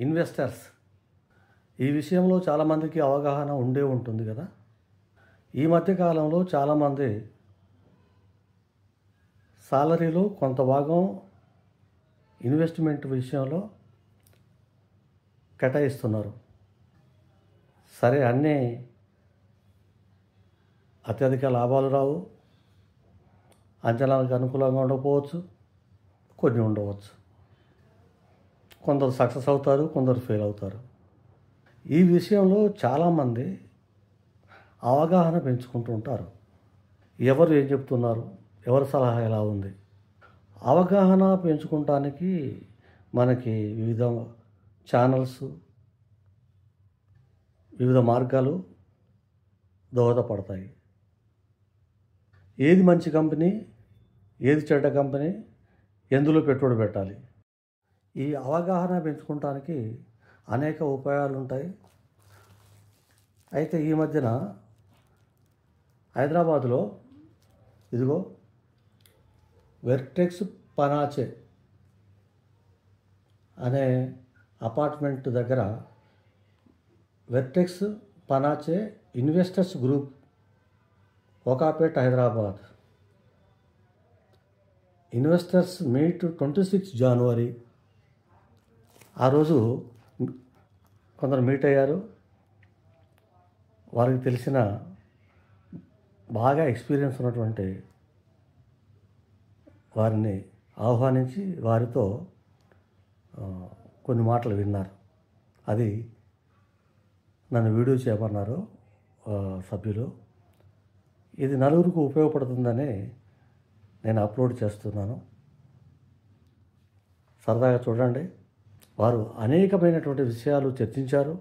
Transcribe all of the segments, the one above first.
Investors ఈ విషయంలో చాలామందికి అవగాహన ఉంటుంది కదా. ఈ మధ్యకాలంలో చాలామంది సాలరీలో కొంత భాగం ఇన్వెస్ట్మెంట్ విషయంలో కేటాయిస్తున్నారు. సరే, అన్నీ అత్యధిక లాభాలు రావు, అంచనాలకు అనుకూలంగా ఉండకపోవచ్చు, కొన్ని ఉండవచ్చు. కొందరు సక్సెస్ అవుతారు, కొందరు ఫెయిల్ అవుతారు. ఈ విషయంలో చాలామంది అవగాహన పెంచుకుంటూ ఉంటారు. ఎవరు ఏం చెప్తున్నారు, ఎవరి సలహా ఎలా ఉంది, అవగాహన పెంచుకోవటానికి మనకి వివిధ ఛానల్స్, వివిధ మార్గాలు దోహదపడతాయి. ఏది మంచి కంపెనీ, ఏది చెడ్డ కంపెనీ, ఎందులో పెట్టుబడి పెట్టాలి, ఈ అవగాహన పెంచుకోవటానికి అనేక ఉపాయాలు ఉంటాయి. అయితే ఈ మధ్యన హైదరాబాదులో ఇదిగో వెర్టెక్స్ పనాచే అనే అపార్ట్మెంట్ దగ్గర Vertex Panache investors group, Kokapet, Hyderabad. Investors meet 26 జనవరి. ఆ రోజు కొందరు మీట్ అయ్యారు. వారికి తెలిసిన బాగా ఎక్స్పీరియన్స్ ఉన్నటువంటి వారిని ఆహ్వానించి వారితో కొన్ని మాటలు విన్నారు. అది నన్ను వీడియో చేయమన్నారు సభ్యులు. ఇది నలుగురికి ఉపయోగపడుతుందని నేను అప్లోడ్ చేస్తున్నాను. సరదాగా చూడండి. వారు అనేకమైనటువంటి విషయాలు చర్చించారు.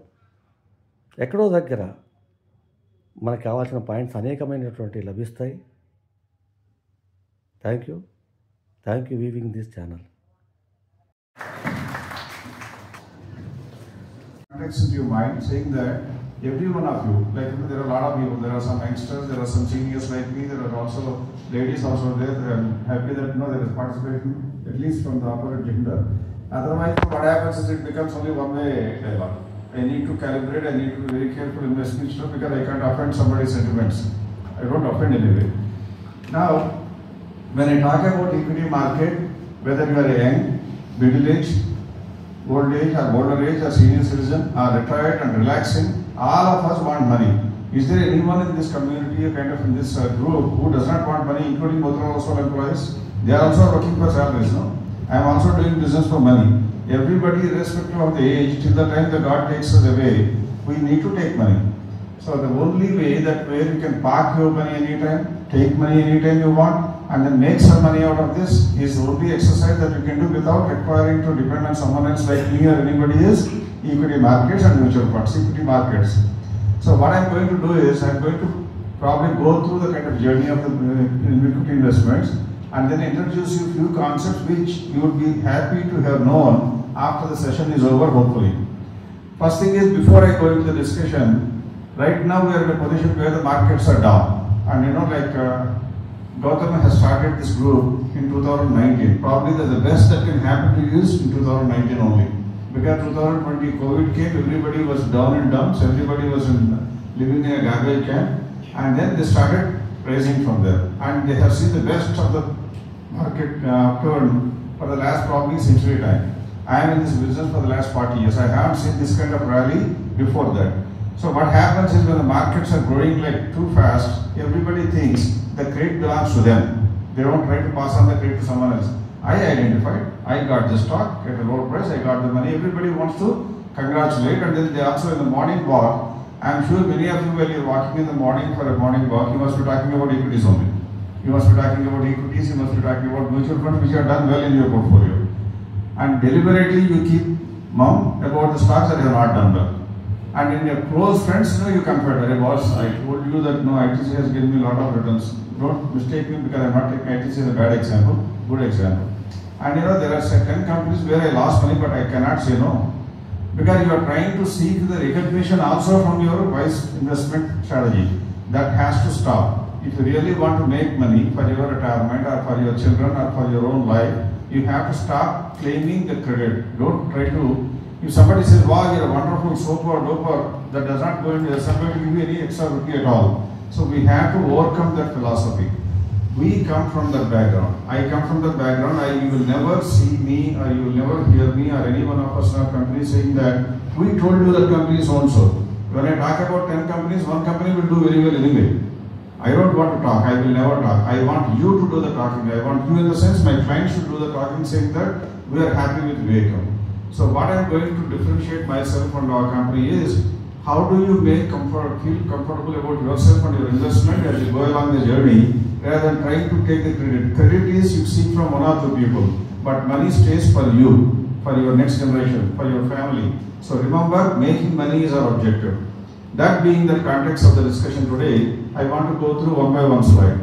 ఎక్కడో దగ్గర మనకు కావాల్సిన పాయింట్స్ అనేకమైనటువంటి లభిస్తాయి. Thank you viewing this channel. Context into your mind, saying that every one of you, like there are a lot of people, there are some youngsters, there are some seniors like me, there are also ladies also there. I'm happy that there is participation at least from the opposite gender. Otherwise, what happens is it becomes only one-way dialogue. I need to calibrate, I need to be very careful in my speech because I can't offend somebody's sentiments. I don't offend anyway. Now, when I talk about equity market, whether you are young, middle age, old age or older age or senior citizen or retired and relaxing, all of us want money. Is there anyone in this community, kind of in this group, who does not want money, including Motorola household employees? They are also looking for salaries, no? I am also doing business for money. Everybody, irrespective of the age, till the time that God takes us away, we need to take money. So the only way that where you can park your money anytime, take money anytime you want, and then make some money out of this is the only exercise that you can do without requiring to depend on someone else like me or anybody is equity markets and mutual funds, equity markets. So what I am going to do is I am going to probably go through the kind of journey of the equity investments and then introduce you few concepts which you would be happy to have known after the session is over, hopefully. First thing is, before I go into the discussion, right now we are in a position where the markets are down, and Gautam has started this group in 2019. Probably the best that can happen to you is in 2019 only. Because 2020 COVID came, everybody was down in dumps, everybody was living in a garbage can, and then they started rising from there. And they have seen the best of the market turn for the last probably century time. I am in this business for the last 40 years. I haven't seen this kind of rally before that. So what happens is when the markets are growing like too fast, everybody thinks the credit belongs to them. They don't try to pass on the credit to someone else. I identified, I got the stock at a low price, I got the money. Everybody wants to congratulate, and then they also in the morning walk. I am sure many of you, while you are walking in the morning for a morning walk, you must be talking about equities only. You must be talking about equities, you must be talking about mutual funds which are done well in your portfolio. And deliberately you keep mum about the stocks that you have not done well. And in your close friends, you compare. I told you that ITC has given me a lot of returns. Don't mistake me because I am not taking ITC as a bad example, good example. And there are certain companies where I lost money, but I cannot say no. Because you are trying to seek the recognition also from your wise investment strategy. That has to stop. If you really want to make money for your retirement or for your children or for your own life, You have to stop claiming the credit. Don't try to, if somebody says, wow, you're a wonderful soaper, doper, that does not go into, that's not going to give you any extra rupee at all. So we have to overcome that philosophy. We come from that background. I come from that background. You will never see me or you will never hear me or any one of us in our company saying that we told you that company is so-and-so. When I talk about 10 companies, one company will do very well anyway. I don't want to talk. I will never talk. I want you to do the talking. I want you in the sense my client should do the talking, saying that we are happy with Vivekam. So what I am going to differentiate myself and our company is how do you feel comfortable about yourself and your investment as you go along the journey rather than trying to take the credit. Credit is you seek from one or two people, but money stays for you, for your next generation, for your family. So remember, making money is our objective. That being the context of the discussion today, I want to go through one by one slide.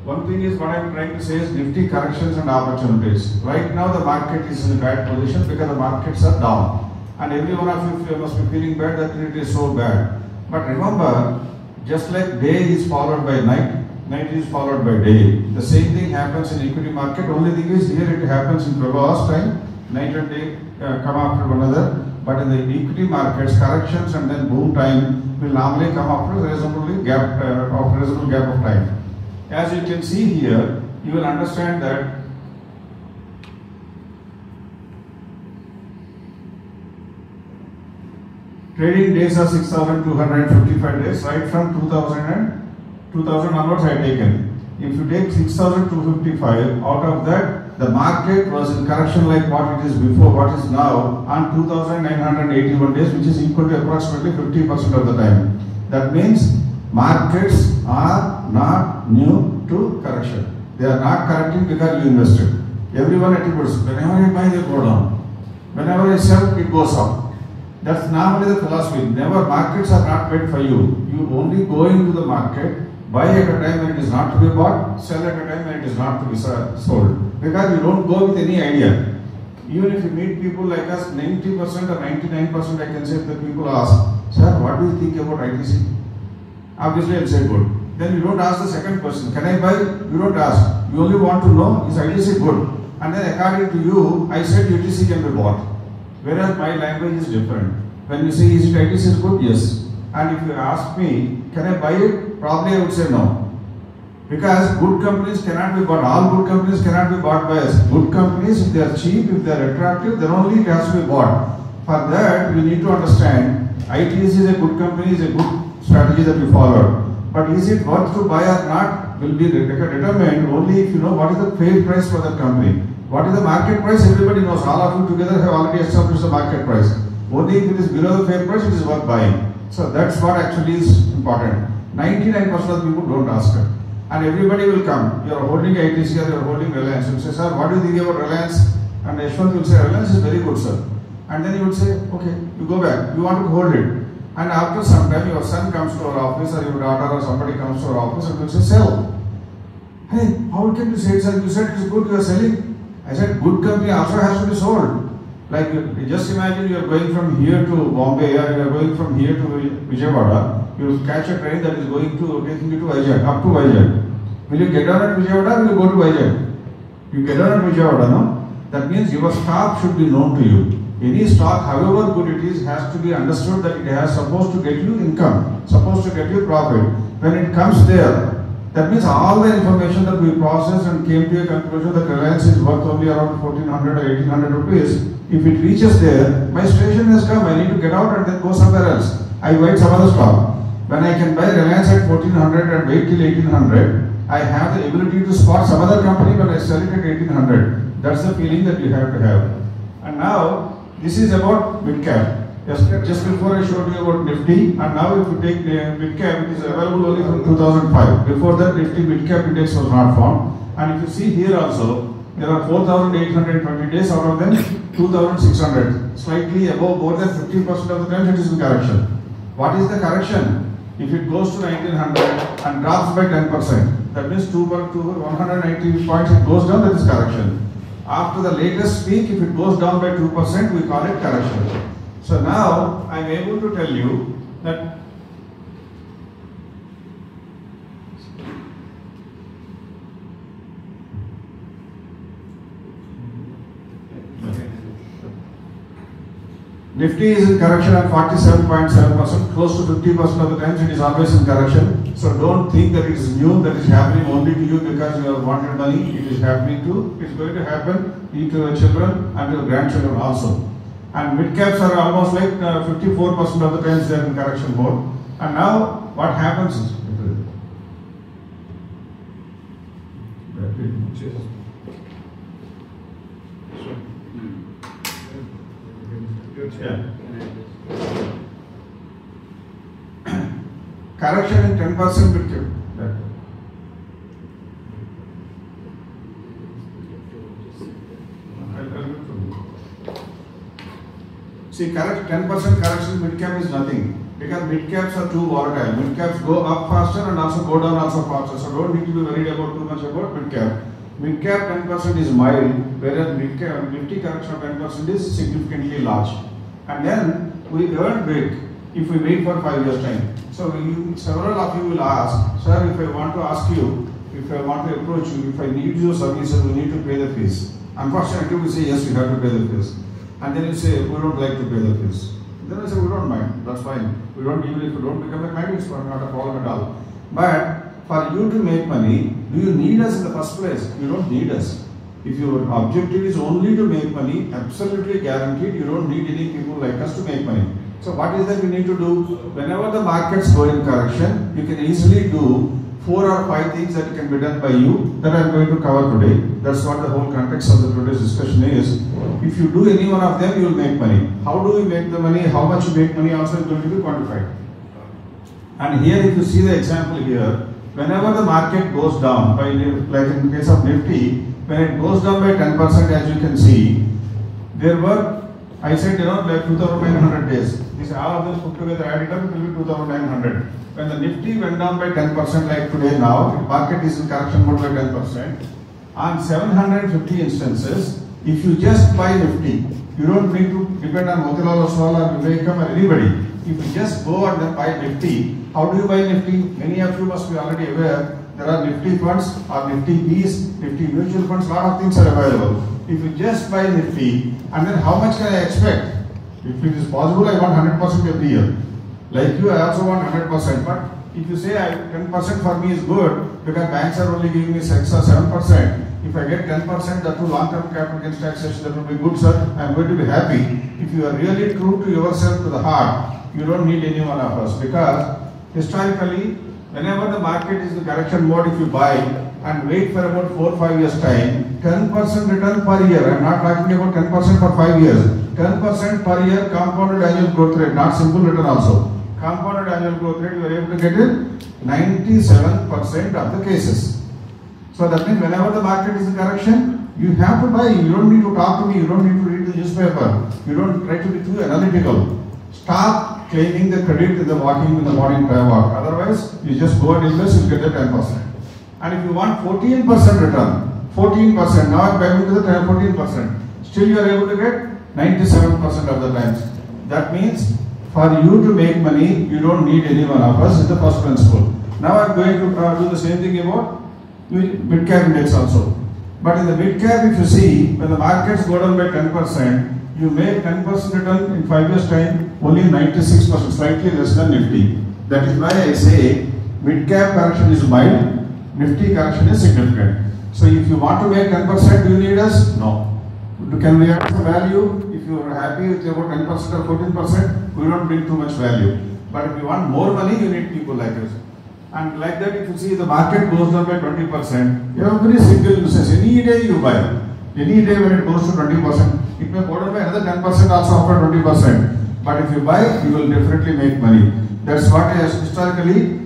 One thing is what I am trying to say is nifty corrections and opportunities. Right now the market is in a bad position because the markets are down. And every one of you must be feeling bad that it is so bad. But remember, just like day is followed by night, night is followed by day. The same thing happens in equity market. Only thing is here it happens in 12 hours time. Night and day come after one another. But in the equity markets, corrections and then boom time will normally come after a reasonable gap of time. As you can see here, you will understand that trading days are 6,255 days, right from 2000 onwards I have taken. If you take 6,255, out of that, the market was in correction like what it is before, what is now, on 2,981 days, which is equal to approximately 50% of the time. That means markets are not new to correction. They are not correcting because you invested. Everyone attributes, whenever I buy, they go down. Whenever I sell, it goes up. That's normally the philosophy. Never, markets are not made for you. You only go into the market, buy at a time when it is not to be bought, sell at a time when it is not to be sold. Because you don't go with any idea. Even if you meet people like us, 90% or 99% I can say if the people ask, sir, what do you think about ITC? Obviously I'll say good. Then you don't ask the second question, can I buy? You don't ask. You only want to know, is ITC good? And then according to you, I said UTC can be bought. Whereas my language is different. When you say, is it ITC good? Yes. And if you ask me, can I buy it? Probably I would say no. Because good companies cannot be bought. All good companies cannot be bought by us. Good companies, if they are cheap, if they are attractive, then only it has to be bought. For that, we need to understand ITC is a good company, is a good strategy that we follow. But is it worth to buy or not will be determined only if you know what is the fair price for that company. What is the market price? Everybody knows. All of you together have already established the market price. Only if it is below the fair price, it is worth buying. So that's what actually is important. 99% of the people don't ask it. And everybody will come. You are holding ITC or you are holding Reliance. You say, sir, what do you think about Reliance? And Yashwant will say, Reliance is very good, sir. And then you would say, okay, you go back. You want to hold it. And after some time, your son comes to our office or your daughter or somebody comes to our office and will say, sell. Hey, how can you say it, sir? You said it is good, you are selling. I said, good company also has to be sold. Like, just imagine you are going from here to Bombay or you are going from here to Vijayawada. You catch a train that is going to, taking you to Vizag, up to Vizag. Will you get down at Vijayawada or will you go to Vizag? You get down at Vijayawada, no? That means your stock should be known to you. Any stock, however good it is, has to be understood that it has supposed to get you income, supposed to get you profit. When it comes there, that means all the information that we processed and came to a conclusion that Reliance is worth only around 1400 or 1800 rupees. If it reaches there, my station has come, I need to get out and then go somewhere else. I wait some other stock. When I can buy Reliance at 1400 and wait till 1800, I have the ability to spot some other company when I sell it at 1800. That's the feeling that you have to have. And now, this is about mid-cap. Just before I showed you about Nifty, and now if you take the mid-cap, it is available only from 2005. Before that, Nifty mid-cap index was not formed. And if you see here also, there are 4,820 days, out of them 2,600. Slightly above, more than 50% of the time it is in correction. What is the correction? If it goes to 1900 and drops by 10%, that means 190 points it goes down, that is correction. After the latest peak, if it goes down by 2%, we call it correction. So now I am able to tell you that Nifty is in correction at 47.7%, close to 50% of the times it is always in correction. So don't think that it is new, that is happening only to you because you have wanted money. It is happening to, it is going to happen to your children and your grandchildren also. And mid caps are almost like 54% of the times they are in correction mode. And now what happens is, yeah. Correction in 10% mid cap. See, 10% correction mid cap is nothing because mid caps are too volatile. Mid caps go up faster and also go down also faster. So don't need to be worried about too much about mid cap. Mid cap 10% is mild, whereas mid cap Nifty correction of 10% is significantly large. And then we earn big if we wait for 5 years time. So several of you will ask, sir, if I want to ask you, if I want to approach you, if I need your services, we need to pay the fees. Unfortunately, we say yes, we have to pay the fees. And then you say, we don't like to pay the fees. Then I say, we don't mind, that's fine. We don't, even if you don't become a client, it's not a problem at all. But for you to make money, do you need us in the first place? You don't need us. If your objective is only to make money, absolutely guaranteed, you don't need any people like us to make money. So what is that we need to do? Whenever the markets go in correction, you can easily do 4 or 5 things that can be done by you that I am going to cover today. That's what the whole context of the today's discussion is. If you do any one of them, you will make money. How do we make the money? How much you make money also is going to be quantified. And here if you see the example here, whenever the market goes down, by like in the case of Nifty, when it goes down by 10% as you can see, there were, I said, like 2,900 days. These all of them put together, added up, it will be 2,900. When the Nifty went down by 10% like today now, the market is in correction mode by 10%. On 750 instances, if you just buy Nifty, you don't need to depend on Motilal Oswal or Vivekam or anybody. If you just go and then buy Nifty, how do you buy Nifty? Many of you must be already aware, there are Nifty funds or Nifty Bs, Nifty mutual funds, a lot of things are available. If you just buy Nifty, and then how much can I expect? If it is possible, I want 100% every year. Like you, I also want 100%. But if you say 10% for me is good, because banks are only giving me 6 or 7%, if I get 10%, that to long-term capital gains taxation, that will be good, sir. I am going to be happy. If you are really true to yourself, to the heart, you don't need any one of us. Because historically, whenever the market is in correction mode, if you buy and wait for about 4 or 5 years time, 10% return per year. I am not talking about 10% for 5 years. 10% per year compounded annual growth rate, not simple return also. Compounded annual growth rate, you are able to get it 97% of the cases. So that means whenever the market is in correction, you have to buy. You don't need to talk to me. You don't need to read the newspaper. You don't try to be too analytical. Stop claiming the credit in the morning time walk. Otherwise, you just go and invest, you get the 10%. And if you want 14% return, 14%, now I'm going to the 14%. Still you are able to get 97% of the times. That means for you to make money, you don't need any one of us, is the first principle. Now I'm going to do the same thing about mid-cap index also. But in the mid-cap, if you see, when the markets go down by 10%, you make 10% return in 5 years time, only 96%, slightly less than Nifty. That is why I say mid-cap correction is mild, Nifty correction is significant. So if you want to make 10%, do you need us? No. Can we add some value? If you are happy with about 10% or 14%, we don't bring too much value. But if you want more money, you need people like us. And like that, if you see the market goes down by 20%, you have a very simple business. Any day you buy. Any day when it goes to 20%, it may go down by another 10% also after 20%. But if you buy, you will definitely make money. That's what is historically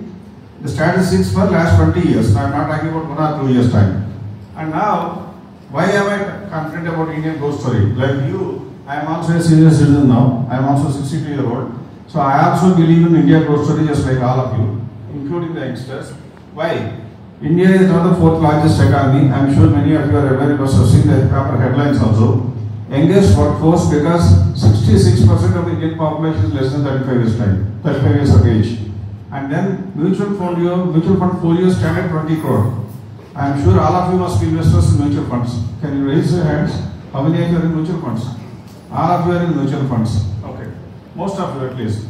the statistics for last 20 years. I am not talking about 1 or 2 years time. And now, why am I confident about Indian growth story? Like you, I am also a senior citizen now. I am also 62-year-old. So I also believe in India growth story just like all of you, including the youngsters. Why? India is now the 4th largest economy. I am sure many of you are aware, you must have seen the proper headlines also. Youngest workforce, because 66% of the Indian population is less than 35 years of age. And then mutual fund folios stand at 20 crore. I am sure all of you must be investors in mutual funds. Can you raise your hands? How many of you are in mutual funds? All of you are in mutual funds. Okay. most of you at least.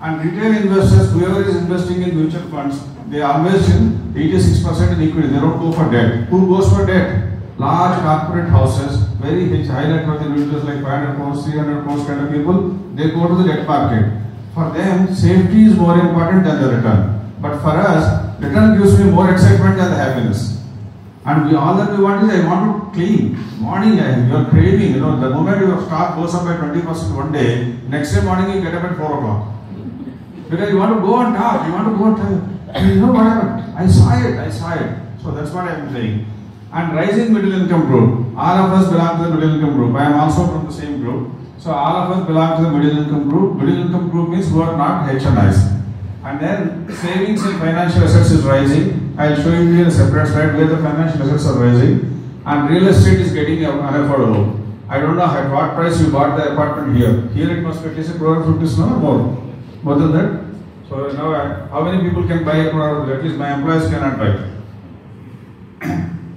And retail investors, whoever is investing in mutual funds, they always in 86% in equity. They don't go for debt. Who goes for debt? Large corporate houses, very rich, high net worth individuals like 500 crores, 300 crores kind of people, they go to the debt market. For them, safety is more important than the return. But for us, return gives me more excitement than the happiness. And all that we want is, I want to clean. Morning, you are craving, the moment your stock goes up by 20% one day, next day morning you get up at 4 o'clock. Because you want to go on top, you want to go on top. You know what happened? I saw it. So that's what I am saying. And rising middle income group. All of us belong to the middle income group. I am also from the same group. So all of us belong to the middle income group. Middle income group means who are not HNIs. And then savings in financial assets is rising. I will show you here a separate slide where the financial assets are rising. And real estate is getting unaffordable. I don't know at what price you bought the apartment here. Here it must be at least 1 crore rupees, no more. More than that. So now how many people can buy a crore? At least my employees cannot buy.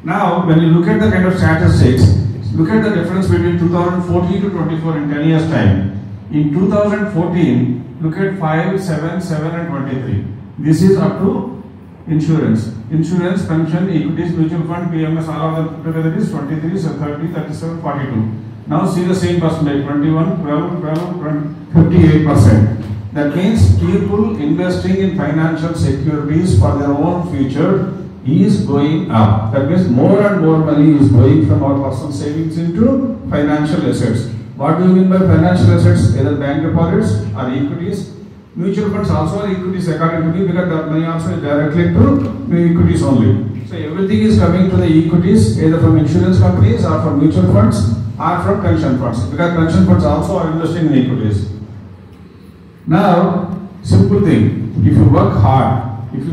Now, when you look at the kind of statistics, look at the difference between 2014 to 24 in 10 years' time. In 2014, look at 5, 7, 7 and 23. This is up to insurance. Insurance, pension, equities, mutual fund, PMS, all of them together is 23, 30, 37, 42. Now see the same percentage, 21, 12, 58%. That means people investing in financial securities for their own future is going up. That means more and more money is going from our personal savings into financial assets. What do you mean by financial assets? Either bank deposits or equities. Mutual funds also are equities according to me, because that money also is directly to equities only. So everything is coming to the equities, either from insurance companies or from mutual funds or from pension funds, because pension funds also are investing in equities. Now, simple thing, if you work hard,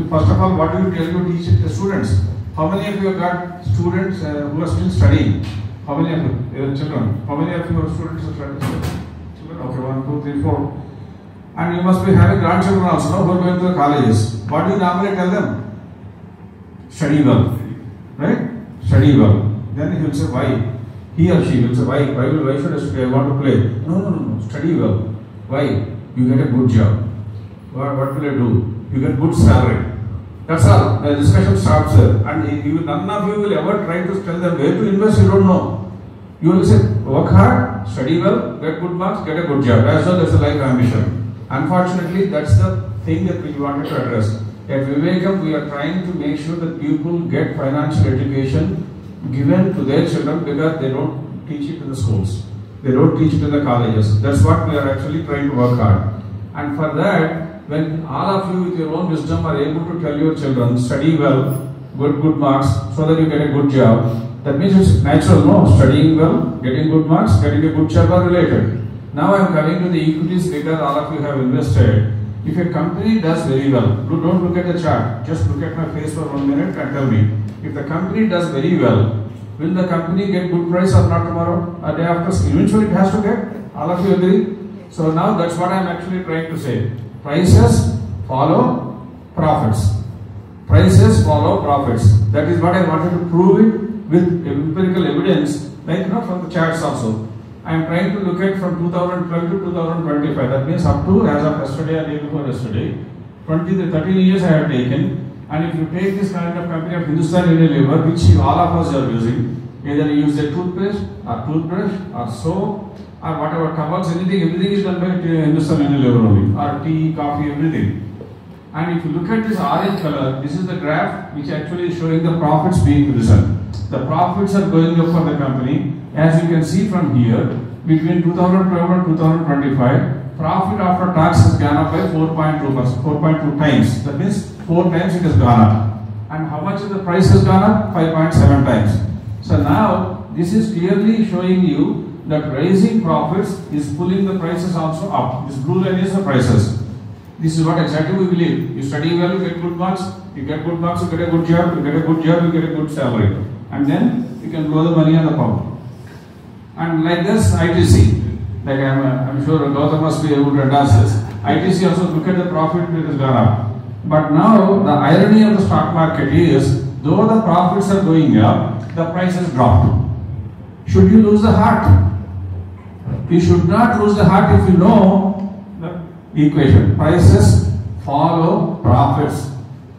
first of all, what do you tell to teach the students? How many of you have got students who are still studying? How many of you? Children. How many of your students are studying? Children? Okay, 1, 2, 3, 4. And you must be having grandchildren also, no, who are going to the colleges. What do you normally tell them? Study well. Right? Study well. Then he will say, why? He or she will say, why? Why should I study? I want to play. No. Study well. Why? You get a good job. What will I do? You get good salary. That's all. The discussion stops there. And none of you will ever try to tell them where to invest, you don't know. You will say, work hard, study well, get good marks, get a good job. As well as a life ambition. Unfortunately, that's the thing that we wanted to address. At Vivekam, we are trying to make sure that people get financial education given to their children, because they don't teach it in the schools. They don't teach it in the colleges. That's what we are actually trying to work hard. And for that, when all of you with your own wisdom are able to tell your children, study well, get good marks, so that you get a good job, that means it's natural, no? Studying well, getting good marks, getting a good job are related. Now I am coming to the equities, because all of you have invested. If a company does very well, don't look at the chart, just look at my face for 1 minute and tell me. If the company does very well, will the company get good price or not tomorrow, or day after? Eventually it has to get. All of you agree? So now that's what I am actually trying to say. Prices follow profits. Prices follow profits. That is what I wanted to prove it with empirical evidence, like from the charts also. I am trying to look at from 2012 to 2025. That means up to as of yesterday and day before yesterday. 13 years I have taken. And if you take this kind of company of Hindustan Unilever, which all of us are using, either you use a toothpaste or toothbrush or soap or whatever, towels, everything is done by Hindustan Unilever only, or tea, coffee, everything. And if you look at this orange color, this is the graph which actually is showing the profits being risen. The profits are going up for the company. As you can see from here, between 2012 and 2025, profit after tax has gone up by 4.2 times. That means 4 times it has gone up. And how much is the price has gone up? 5.7 times. So now, this is clearly showing you that raising profits is pulling the prices also up. This blue line is the prices. This is what exactly we believe. You study well, you get good marks. You get good marks, you get a good job. You get a good job, you get a good salary. And then you can blow the money on the pump. And like this, ITC. Like I'm sure Gautam must be able to endorse this. ITC also, look at the profit that has gone up. But now, the irony of the stock market is, though the profits are going up, the price has dropped. Should you lose the heart? You should not lose the heart if you know equation. Prices follow profits.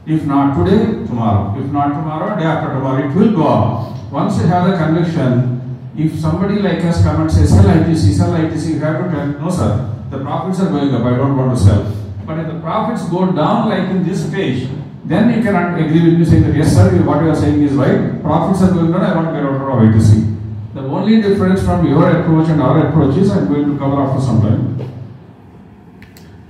If not today, tomorrow. If not tomorrow, day after tomorrow, it will go up. Once you have the conviction, if somebody like us come and say, sell ITC, you have to tell, no sir, the profits are going up, I don't want to sell. But if the profits go down like in this page, then you cannot agree with me saying that, yes sir, what you are saying is right, profits are going down, I want to get out of ITC. The only difference from your approach and our approach is I am going to cover after some time.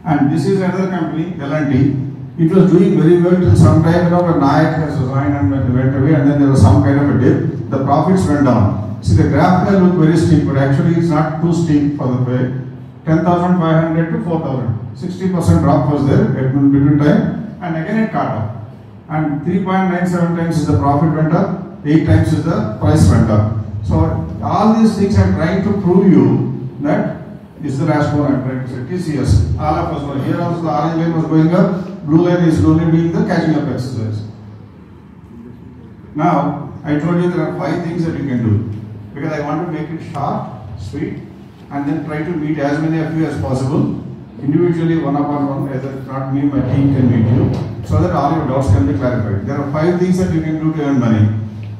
And this is another company, L&T. It was doing very well till some time, when Nayak has resigned and went away, and then there was some kind of a dip. The profits went down. See, the graph may look very steep, but actually it's not too steep for the way. 10,500 to 4,000. 60% drop was there in between time, and again it caught up. And 3.97 times is the profit went up, 8 times is the price went up. So all these things I am trying to prove you that this is the last one I am trying to say. TCS, all of us were here also the orange line was going up, blue line is slowly doing the catching up exercise. Now, I told you there are 5 things that you can do, because I want to make it short, sweet, and then try to meet as many of you as possible, individually, one-upon-one, either not me, my team can meet you, so that all your doubts can be clarified. There are 5 things that you can do to earn money.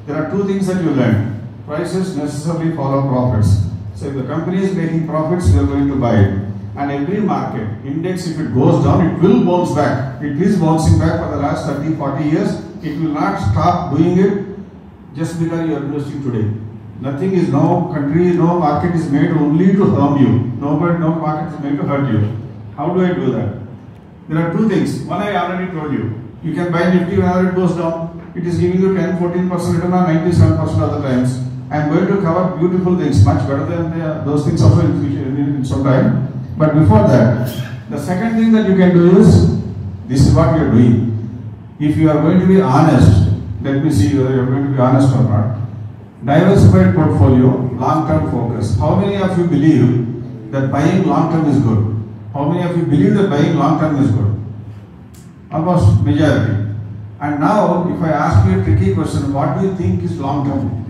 There are 2 things that you learn. Prices necessarily follow profits. So if the company is making profits, we are going to buy it. And every market, index, if it goes down, it will bounce back. It is bouncing back for the last 30, 40 years. It will not stop doing it just because you are investing today. Nothing is, no country, no market is made only to harm you. No market is made to hurt you. How do I do that? There are 2 things. One I already told you. You can buy Nifty whenever it goes down. It is giving you 10-14% return on 97% of the times. I am going to cover beautiful things, much better than those things also in some time. But before that, the second thing that you can do is, this is what you are doing. If you are going to be honest, let me see whether you are going to be honest or not. Diversified portfolio, long-term focus. How many of you believe that buying long-term is good? How many of you believe that buying long-term is good? Almost majority. And now, if I ask you a tricky question, what do you think is long-term?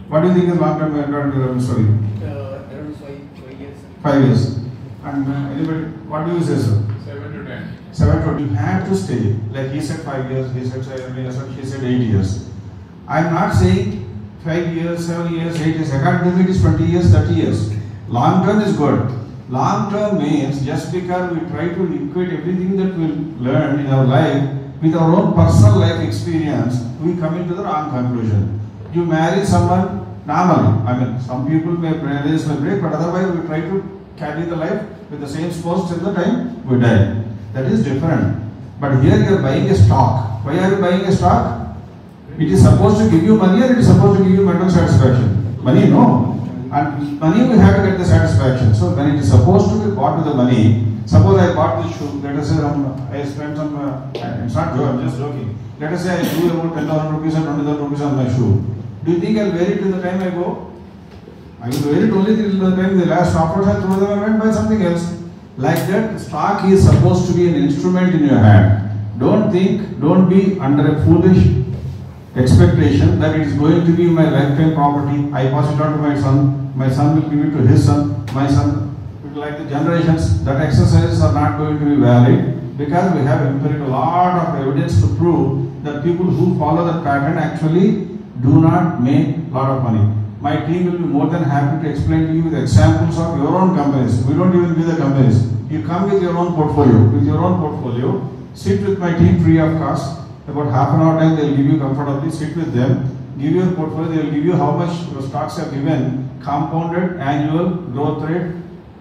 What do you think is long-term? Sorry. Around 5 years. 5 years. And anybody, what do you say, sir? 7 to 10. 7 to 10. You have to stay. Like he said 5 years, he said 7 years, and he said 8 years. I am not saying 5 years, 7 years, 8 years. I can't do it is 20 years, 30 years. Long term is good. Long term means just because we try to equate everything that we learn in our life with our own personal life experience, we come into the wrong conclusion. You marry someone normally. I mean, some people may marriage may break, but otherwise we try to carry the life with the same spouse till the time we die. That is different. But here you are buying a stock. Why are you buying a stock? It is supposed to give you money, or it is supposed to give you mental satisfaction? Money, no. And money we have to get the satisfaction. So when it is supposed to be bought with the money, suppose I bought this shoe, let us say I spent some, it's not joke, I'm just joking. Let us say I do about 10,000 rupees or 20,000 rupees on my shoe. Do you think I'll wear it till the time I go? I will wear it only till the time the last afterwards I throw them and buy something else. Like that, stock is supposed to be an instrument in your hand. Don't be under a foolish expectation that it is going to be my lifetime property. I pass it on to my son will give it to his son, my son, like the generations. That exercises are not going to be valid because we have empirical lot of evidence to prove that people who follow that pattern actually do not make a lot of money. My team will be more than happy to explain to you with examples of your own companies. We don't even be the companies. You come with your own portfolio. With your own portfolio, sit with my team free of cost. About half an hour time they will give you comfortably. Sit with them, give your portfolio. They will give you how much your stocks have given, compounded annual growth rate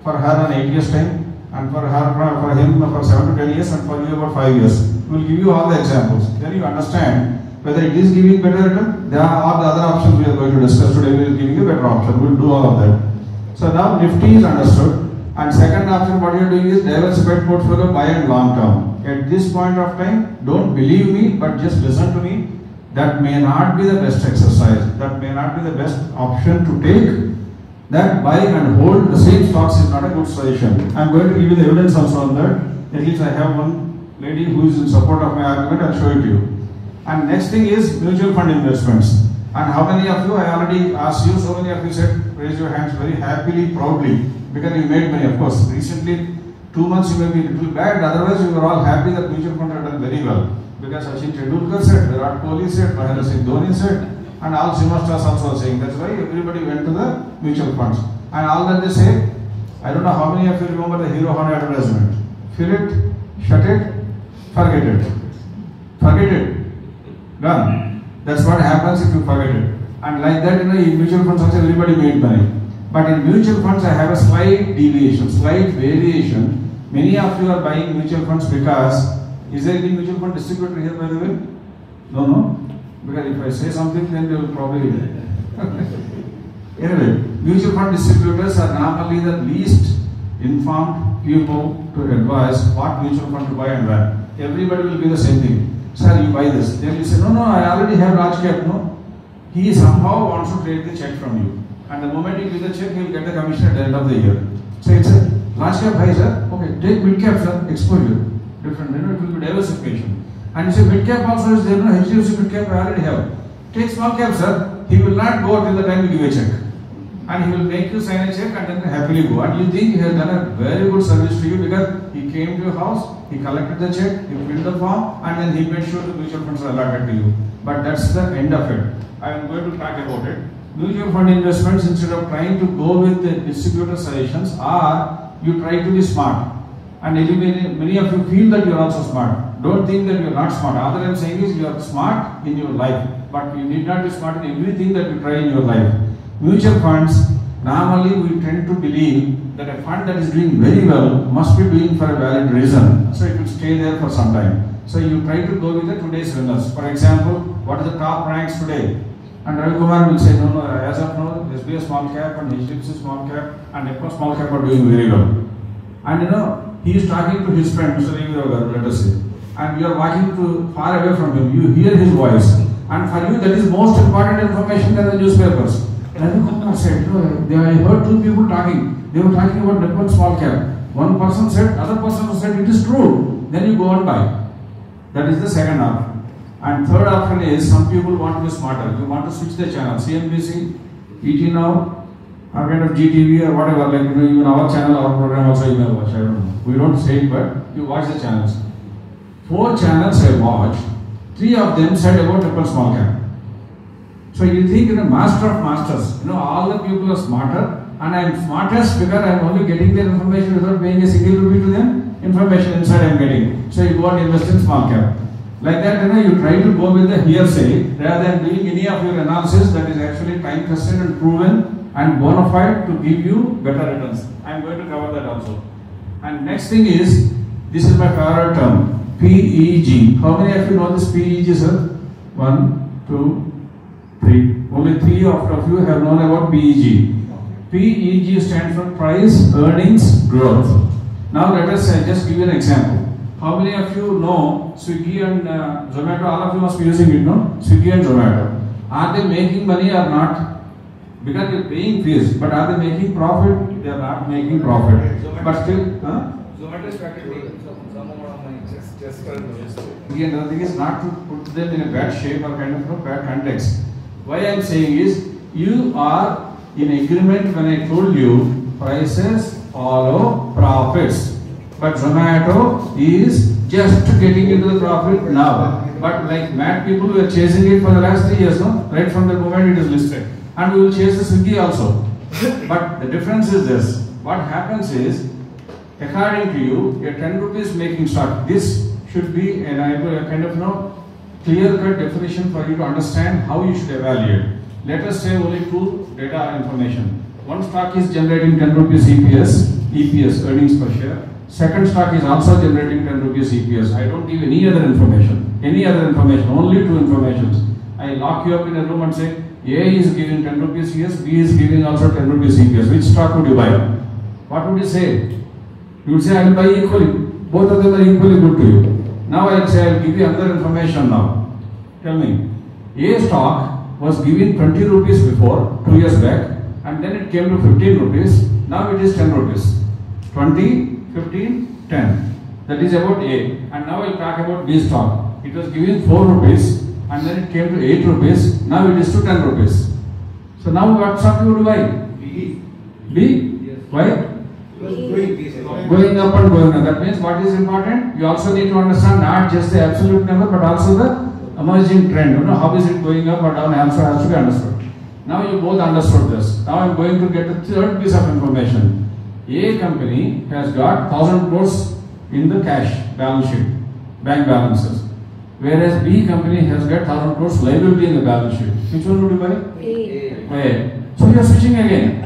for her on 8 years time, and for him for 7 to 10 years, and for you about 5 years. We will give you all the examples. Then you understand whether it is giving better return. There are all the other options we are going to discuss today. We will give you a better option. We will do all of that. So now Nifty is understood. And second option, what you are doing is diversified portfolio, buy and long term. At this point of time, don't believe me, but just listen to me. That may not be the best exercise. That may not be the best option to take. That buy and hold the same stocks is not a good solution. I am going to give you the evidence also on that. At least I have one lady who is in support of my argument. I will show it to you. And next thing is mutual fund investments. And how many of you, I already asked you, so many of you said, raise your hands very happily, proudly, because you made money. Of course, recently, 2 2 months you may be a little bad, otherwise you are all happy that mutual funds have done very well. Because Sachin Tendulkar said, Virat Kohli said, Mahendra Singh Dhoni said, and all cinema stars also are saying. That's why everybody went to the mutual funds. And all that they say, I don't know how many of you remember the Hero Honda advertisement. Fill it, shut it, forget it. Forget it. Done. That's what happens if you forget it. And like that, in mutual funds also everybody made money. But in mutual funds I have a slight deviation, slight variation. Many of you are buying mutual funds because, is there any mutual fund distributor here by the way? No? Because if I say something then they will probably... Anyway, mutual fund distributors are normally the least informed people to advise what mutual fund to buy and when. Everybody will be the same thing. Sir, you buy this. Then you say, no, I already have large cap, no. He somehow wants to trade the check from you. And the moment you give the check, he will get the commission at the end of the year. So it's a large cap buy, sir. Okay, take mid cap, sir. Exposure. Different, it will be diversification. And you say mid cap also is there, no? HDFC mid cap I already have. Take small cap, sir. He will not go till the time you give a check. And he will make you sign a check and then happily go. And you think he has done a very good service to you because he came to your house, he collected the check, he filled the form, and then he made sure the mutual funds are allotted to you. But that's the end of it. I am going to talk about it. Mutual fund investments, instead of trying to go with the distributor suggestions, are you try to be smart. And many of you feel that you are also smart. Don't think that you are not smart. All that I am saying is you are smart in your life, but you need not be smart in everything that you try in your life. Mutual funds, normally we tend to believe that a fund that is doing very well must be doing for a valid reason. So it will stay there for some time. So you try to go with the today's winners. For example, what are the top ranks today? And Ravi Kumar will say, no, as of now, SBI small cap and HDFC small cap and Echo small cap are doing very well. And he is talking to his friend, Mr. Ravi, let us say. And you are walking far away from him. You hear his voice. And for you, that is most important information than the newspapers. Ravi Kumar said, I heard two people talking. They were talking about Nippon small cap. One person said, other person said, it is true. Then you go on buy. That is the second option. And third option is, some people want to be smarter. You want to switch the channel. CNBC, ET Now, or kind of GTV or whatever. Like, even our channel, our program also you may watch. I don't know. We don't say it, but you watch the channels. 4 channels I watched. 3 of them said about Nippon small cap. So you think master of masters, all the people are smarter, and I am smartest because I am only getting their information without paying a single rupee to them. Information inside I am getting. So you go and invest in small cap. Like that, you try to go with the hearsay rather than doing any of your analysis that is actually time tested and proven and bona fide to give you better returns. I am going to cover that also. And next thing is, this is my favorite term, PEG. How many of you know this PEG, sir? 1, 2, 3. Only 3 of you have known about PEG. PEG stands for price, earnings, growth. Now let us just give you an example. How many of you know Swiggy and Zomato? All of you must be using it, no? Swiggy and Zomato. Are they making money or not? Because they are paying fees, but are they making profit? They are not making profit. But still, Zomato started making some amount of money just for logistics. Again, the thing is not to put them in a bad shape or kind of bad context. Why I am saying is, you are in agreement when I told you prices follow profits. But Zomato is just getting into the profit now. But like mad people were chasing it for the last 3 years, no? Right from the moment it is listed. And we will chase the Swiggy also. But the difference is this. What happens is, according to you, a 10 rupees making stock. This should be a kind of clear-cut definition for you to understand how you should evaluate. Let us say only 2 data information. One stock is generating 10 rupees EPS, earnings per share. Second stock is also generating 10 rupees EPS. I don't give any other information. Only 2 informations. I lock you up in a room and say, A is giving 10 rupees EPS, B is giving also 10 rupees EPS. Which stock would you buy? What would you say? You would say, I will buy equally. Both of them are equally good to you. Now I will say, I will give you another information now. Tell me. A stock was giving 20 rupees before, 2 years back, and then it came to 15 rupees. Now it is 10 rupees. 20, 15, 10. That is about A. And now I will talk about B stock. It was giving 4 rupees and then it came to 8 rupees. Now it is to 10 rupees. So now what stock you would buy? B. B? Yes. Why? It was growing. going up and going down. That means what is important? You also need to understand not just the absolute number but also the emerging trend. You know, how is it going up or down also has to be understood. Now you both understood this. Now I am going to get the third piece of information. A company has got 1,000 crores in the cash balance sheet, bank balances. Whereas B company has got 1,000 crores liability in the balance sheet. Which one would you buy? A. So we are switching again.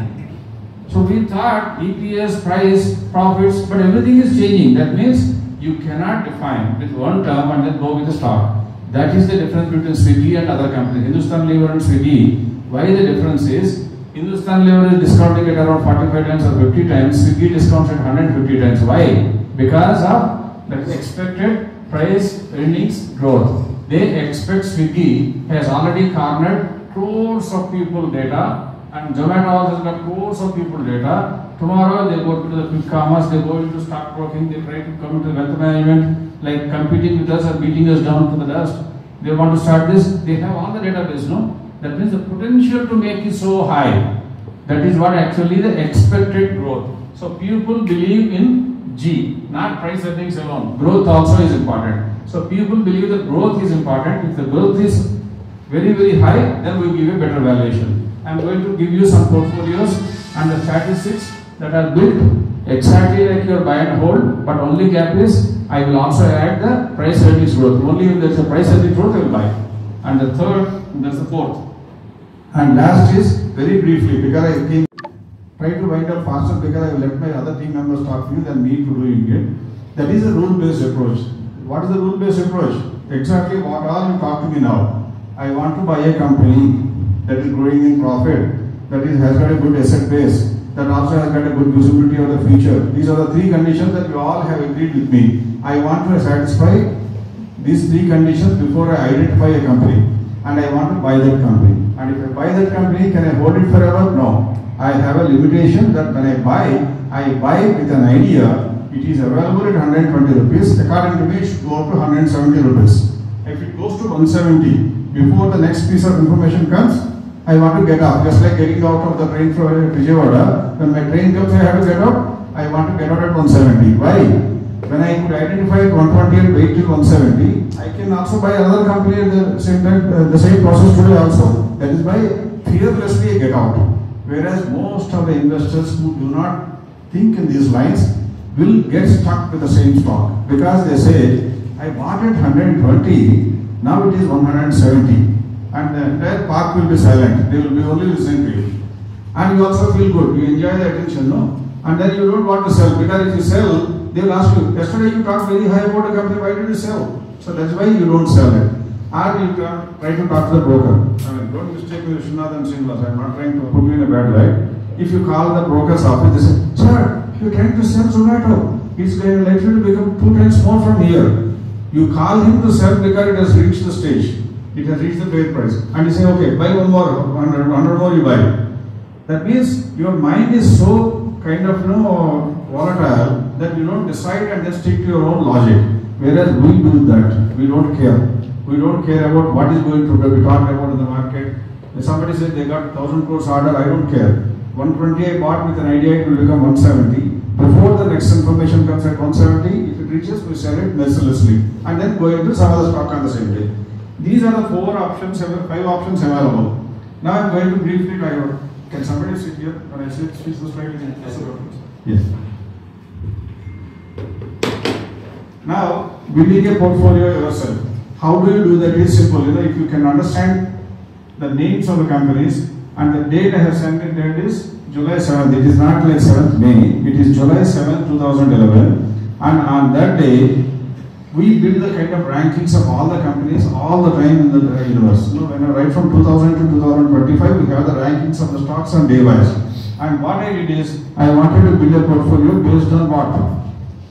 So we thought EPS, price, profits, but everything is changing. That means you cannot define with one term and then go with the stock. That is the difference between Swiggy and other companies. Hindustan Lever and Swiggy. Why the difference is, Hindustan Lever is discounting at around 45 times or 50 times, Swiggy discounts at 150 times. Why? Because of the expected price earnings growth. They expect Swiggy has already cornered crores of people data, and Zomato has got crores of people data. Tomorrow they go to the quick commerce, they go into stock broking, they try to come into wealth management, like competing with us or beating us down to the dust. They want to start this, they have all the database, no? That means the potential to make is so high. That is what actually the expected growth. So people believe in G, not price earnings alone. Growth also is important. So people believe that growth is important. If the growth is very, very high, then we give a better valuation. I am going to give you some portfolios and the statistics that are built exactly like your buy and hold, but only gap is I will also add the price earnings growth. Only if there is a price earnings growth I will buy. And the third, there's the fourth. And last is very briefly, because I came try to wind up faster because I will let my other team members talk to you than me to doing it. That is a rule-based approach. What is the rule-based approach? Exactly what all you talk to me now. I want to buy a company that is growing in profit, that has got a good asset base, that also has got a good visibility of the future. These are the three conditions that you all have agreed with me. I want to satisfy these three conditions before I identify a company, and I want to buy that company. And if I buy that company, can I hold it forever? No. I have a limitation that when I buy with an idea, it is available at 120 rupees. According to me, it should go up to 170 rupees. If it goes to 170, before the next piece of information comes, I want to get off. Just like getting out of the train from Vijayawada, when my train comes, I have to get out. I want to get out at 170. Why? When I could identify at 120 and wait till 170, I can also buy another company at the same time, the same process today also. That is why fearlessly I get out. Whereas most of the investors who do not think in these lines will get stuck with the same stock, because they say, I bought at 120, now it is 170. And the entire park will be silent. They will be only listening to you. And you also feel good. You enjoy the attention, no? And then you don't want to sell, because if you sell, they will ask you, yesterday you talked very high about a company, why did you sell? So that's why you don't sell it. Or you can try to talk to the broker. I mean, don't mistake me with Vishwanath and Srinivas. I am not trying to put you in a bad light. If you call the broker's office, they say, sir, you are trying to sell Zomato. It's likely to become 2 times more from here. You call him to sell because it has reached the stage. It has reached the fair price. And you say, okay, buy one more, 100 more you buy. That means your mind is so kind of, volatile that you don't decide and just stick to your own logic. Whereas we do that. We don't care. We don't care about what is going to be talked about in the market. If somebody says they got 1,000 crores order, I don't care. 120 I bought with an idea, it will become 170. Before the next information comes at 170, if it reaches, we sell it mercilessly. And then go into some other stock on the same day. These are the 5 options available. Now I am going to briefly try out. Can somebody sit here when I switch the slide? Yes. Now, building a portfolio yourself. How do you do that? It is simple. If you can understand the names of the companies, and the date I have sent it there is July 7th. It is not like 7th May. It is July 7th, 2011. And on that day, we build the kind of rankings of all the companies all the time in the universe. Right from 2000 to 2025, we have the rankings of the stocks on day wise. And what I did is, I wanted to build a portfolio based on what?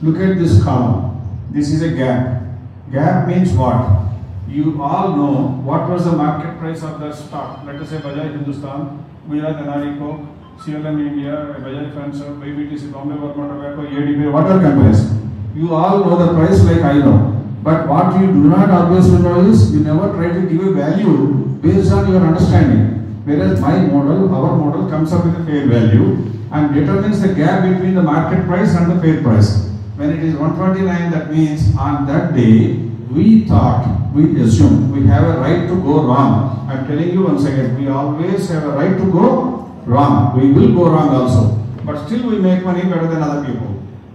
Look at this column. This is a gap. Gap means what? You all know what was the market price of that stock. Let us say Bajaj Hindustan, Gujarat Anarico, CLM India, Bajaj Finserv, BBTC, Bombay Burma Tobacco, ADP, what are companies? You all know the price like I know. But what you do not always know is, you never try to give a value based on your understanding. Whereas my model, our model comes up with a fair value. and determines the gap between the market price and the fair price. When it is 129, that means on that day, we assume we have a right to go wrong. I am telling you once again, we always have a right to go wrong. We will go wrong also. But still we make money better than other people.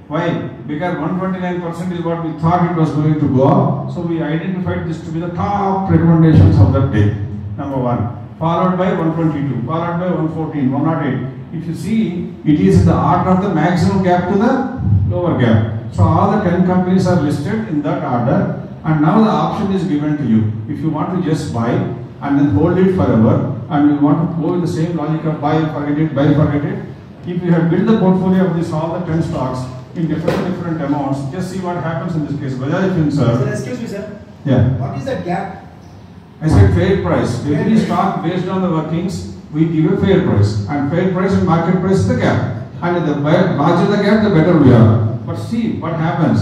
Why? Because 129% is what we thought it was going to go up. So we identified this to be the top recommendations of that day. Number one. Followed by 122, followed by 114, 108. If you see, it is in the order of the maximum gap to the lower gap. So all the 10 companies are listed in that order, and now the option is given to you. If you want to just buy and then hold it forever, and you want to go with the same logic of buy, forget it, buy, forget it. If you have built the portfolio of this all the 10 stocks in different amounts, just see what happens in this case. Bajaj Finserv. Sir, excuse me, sir. Yeah. What is that gap? I said fair price. Every stock based on the workings, we give a fair price. And fair price and market price is the gap. And the larger the gap, the better we are. But see what happens.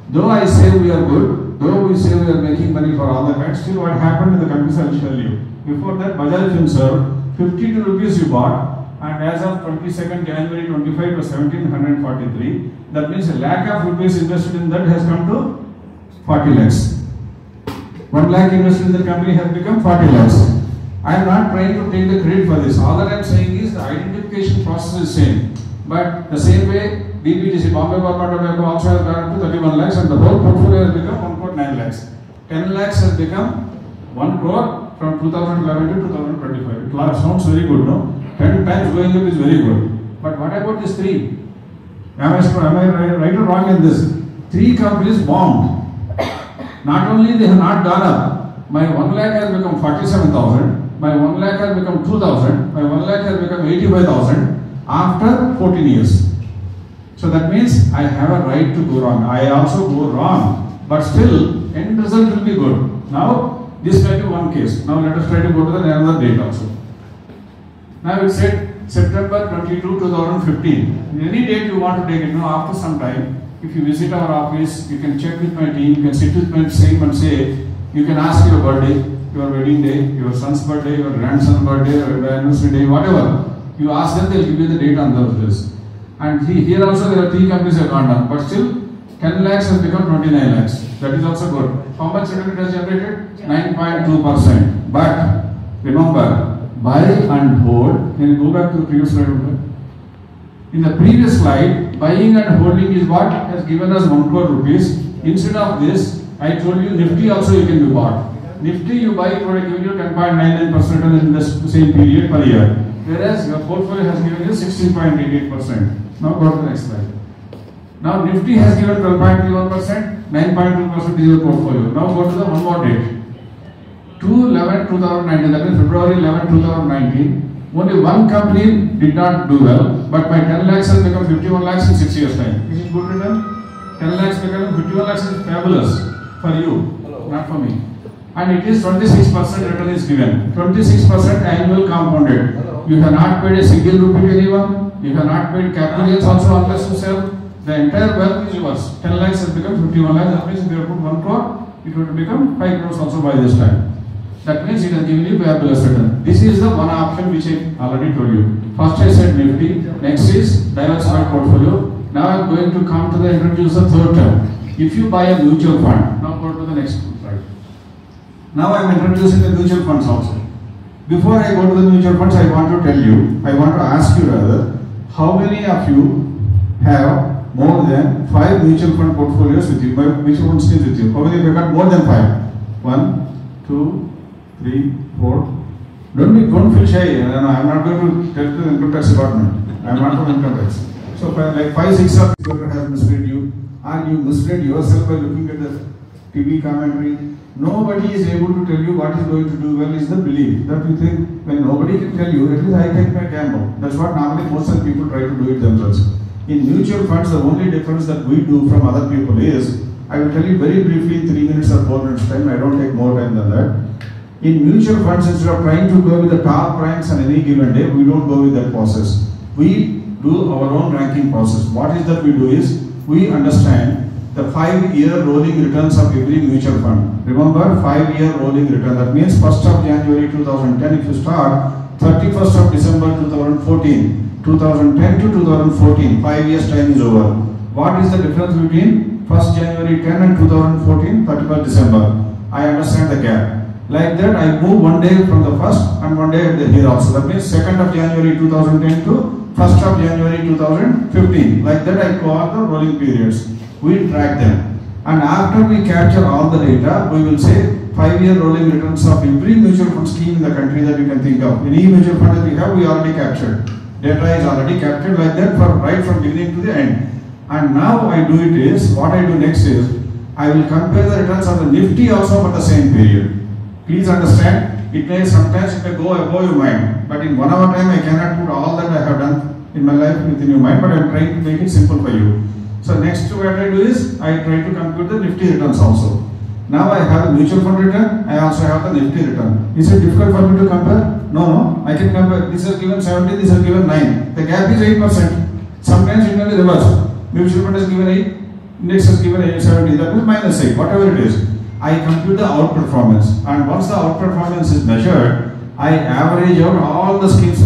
Though I say we are good, though we say we are making money for all the kinds, still what happened in the companies I will tell you. Before that, Bajaj Finserv, 52 rupees you bought, and as of 22nd January 25 it was 1743. That means a lakh of rupees invested in that has come to 40 lakhs. 1 lakh invested in the company has become 40 lakhs. I am not trying to take the credit for this. All that I am saying is the identification process is same. But the same way, BPTC, Bombay Government Tobacco also has gone to 31 lakhs and the whole portfolio has become 1.9 lakhs. 10 lakhs has become 1 crore from 2011 to 2025. It sounds very good, no? 10 times going up is very good. But what about these 3? Am I right or wrong in this? 3 companies bombed. Not only they have not gone up, my 1 lakh has become 47,000, my 1 lakh has become 2,000, my 1 lakh has become 85,000 after 14 years. So that means I have a right to go wrong. I also go wrong, but still end result will be good. Now this may be one case. Now let us try to go to the another date also. Now it said September 22, 2015. Any date you want to take it, after some time, if you visit our office, you can check with my team, you can sit with my team and say, you can ask your birthday, your wedding day, your son's birthday, your grandson's birthday, your anniversary day, whatever. You ask them, they'll give you the date on those days. And here also there are 3 companies have gone down, but still 10 lakhs has become 29 lakhs. That is also good. How much return it has generated? 9.2%. But remember, buy and hold. Can you go back to the previous slide? In the previous slide, buying and holding is what has given us 1 crore rupees. Instead of this, I told you Nifty also you can be bought. Nifty you buy, it will give you 10.99% in the same period per year. Whereas your portfolio has given you 16.88%. Now go to the next slide. Now Nifty has given 12.31%, 9.2% is your portfolio. Now go to the one more date. 2/11/2019, that is February 11, 2019. Only one company did not do well, but my 10 lakhs has become 51 lakhs in 6 years' time. Is it good return? 10 lakhs becoming 51 lakhs is fabulous for you, not for me. And it is 26% return is given. 26% annual compounded. You have not paid a single rupee to anyone. You have not paid capital gains also unless you sell. The entire wealth is yours. 10 lakhs has become 51 lakhs. That means if you have put 1 crore, it would become 5 crores also by this time. That means it has given you fabulous return. This is the one option which I already told you. First I said Nifty. Next is diversified portfolio. Now I am going to come to the introduce the third term. If you buy a mutual fund, now go to the next slide. Now I am introducing the mutual funds also. Before I go to the mutual funds, I want to tell you, I want to ask you rather, how many of you have more than 5 mutual fund portfolios with you, mutual fund schemes with you? How many of you got more than 5? 1, 2, 3, 4. Don't feel shy. I am not going to tell the income tax department. I am not from income tax. So like 5, 6 of you have misled you, and you misled yourself by looking at the TV commentary. Nobody is able to tell you what is going to do well is the belief that you think when nobody can tell you, at least I take my gamble. That's what normally most of the people try to do it themselves. In mutual funds, the only difference that we do from other people is, I will tell you very briefly in 3 minutes or 4 minutes time, I don't take more time than that. In mutual funds, instead of trying to go with the top ranks on any given day, we don't go with that process. We do our own ranking process. What is that we do is, we understand the 5-year rolling returns of every mutual fund. Remember, 5-year rolling return. That means 1st of January 2010, if you start, 31st of December 2014, 2010 to 2014, 5 years time is over. What is the difference between 1st January 10 and 2014, 31st December? I understand the gap. Like that, I move one day from the first and one day here also. That means 2nd of January 2010 to 1st of January 2015. Like that, I go on the rolling periods. We track them. And after we capture all the data, we will say 5-year rolling returns of every mutual fund scheme in the country that you can think of. Any mutual fund that we have, we already captured. Data is already captured like that for right from beginning to the end. And now I do it is, what I do next is, I will compare the returns of the Nifty also for the same period. Please understand, it may sometimes it may go above your mind, but in 1 hour time I cannot put all that I have done in my life within your mind, but I am trying to make it simple for you. So next what I do is, I try to compute the Nifty returns also. Now I have a mutual fund return, I also have the Nifty return. Is it difficult for me to compare? No, I can compare. This is given 70, this is given 9. The gap is 8%. Sometimes it may be reversed. Mutual fund is given 8, index is given 70, that means minus 8, whatever it is. I compute the outperformance, and once the outperformance is measured, I average out all the schemes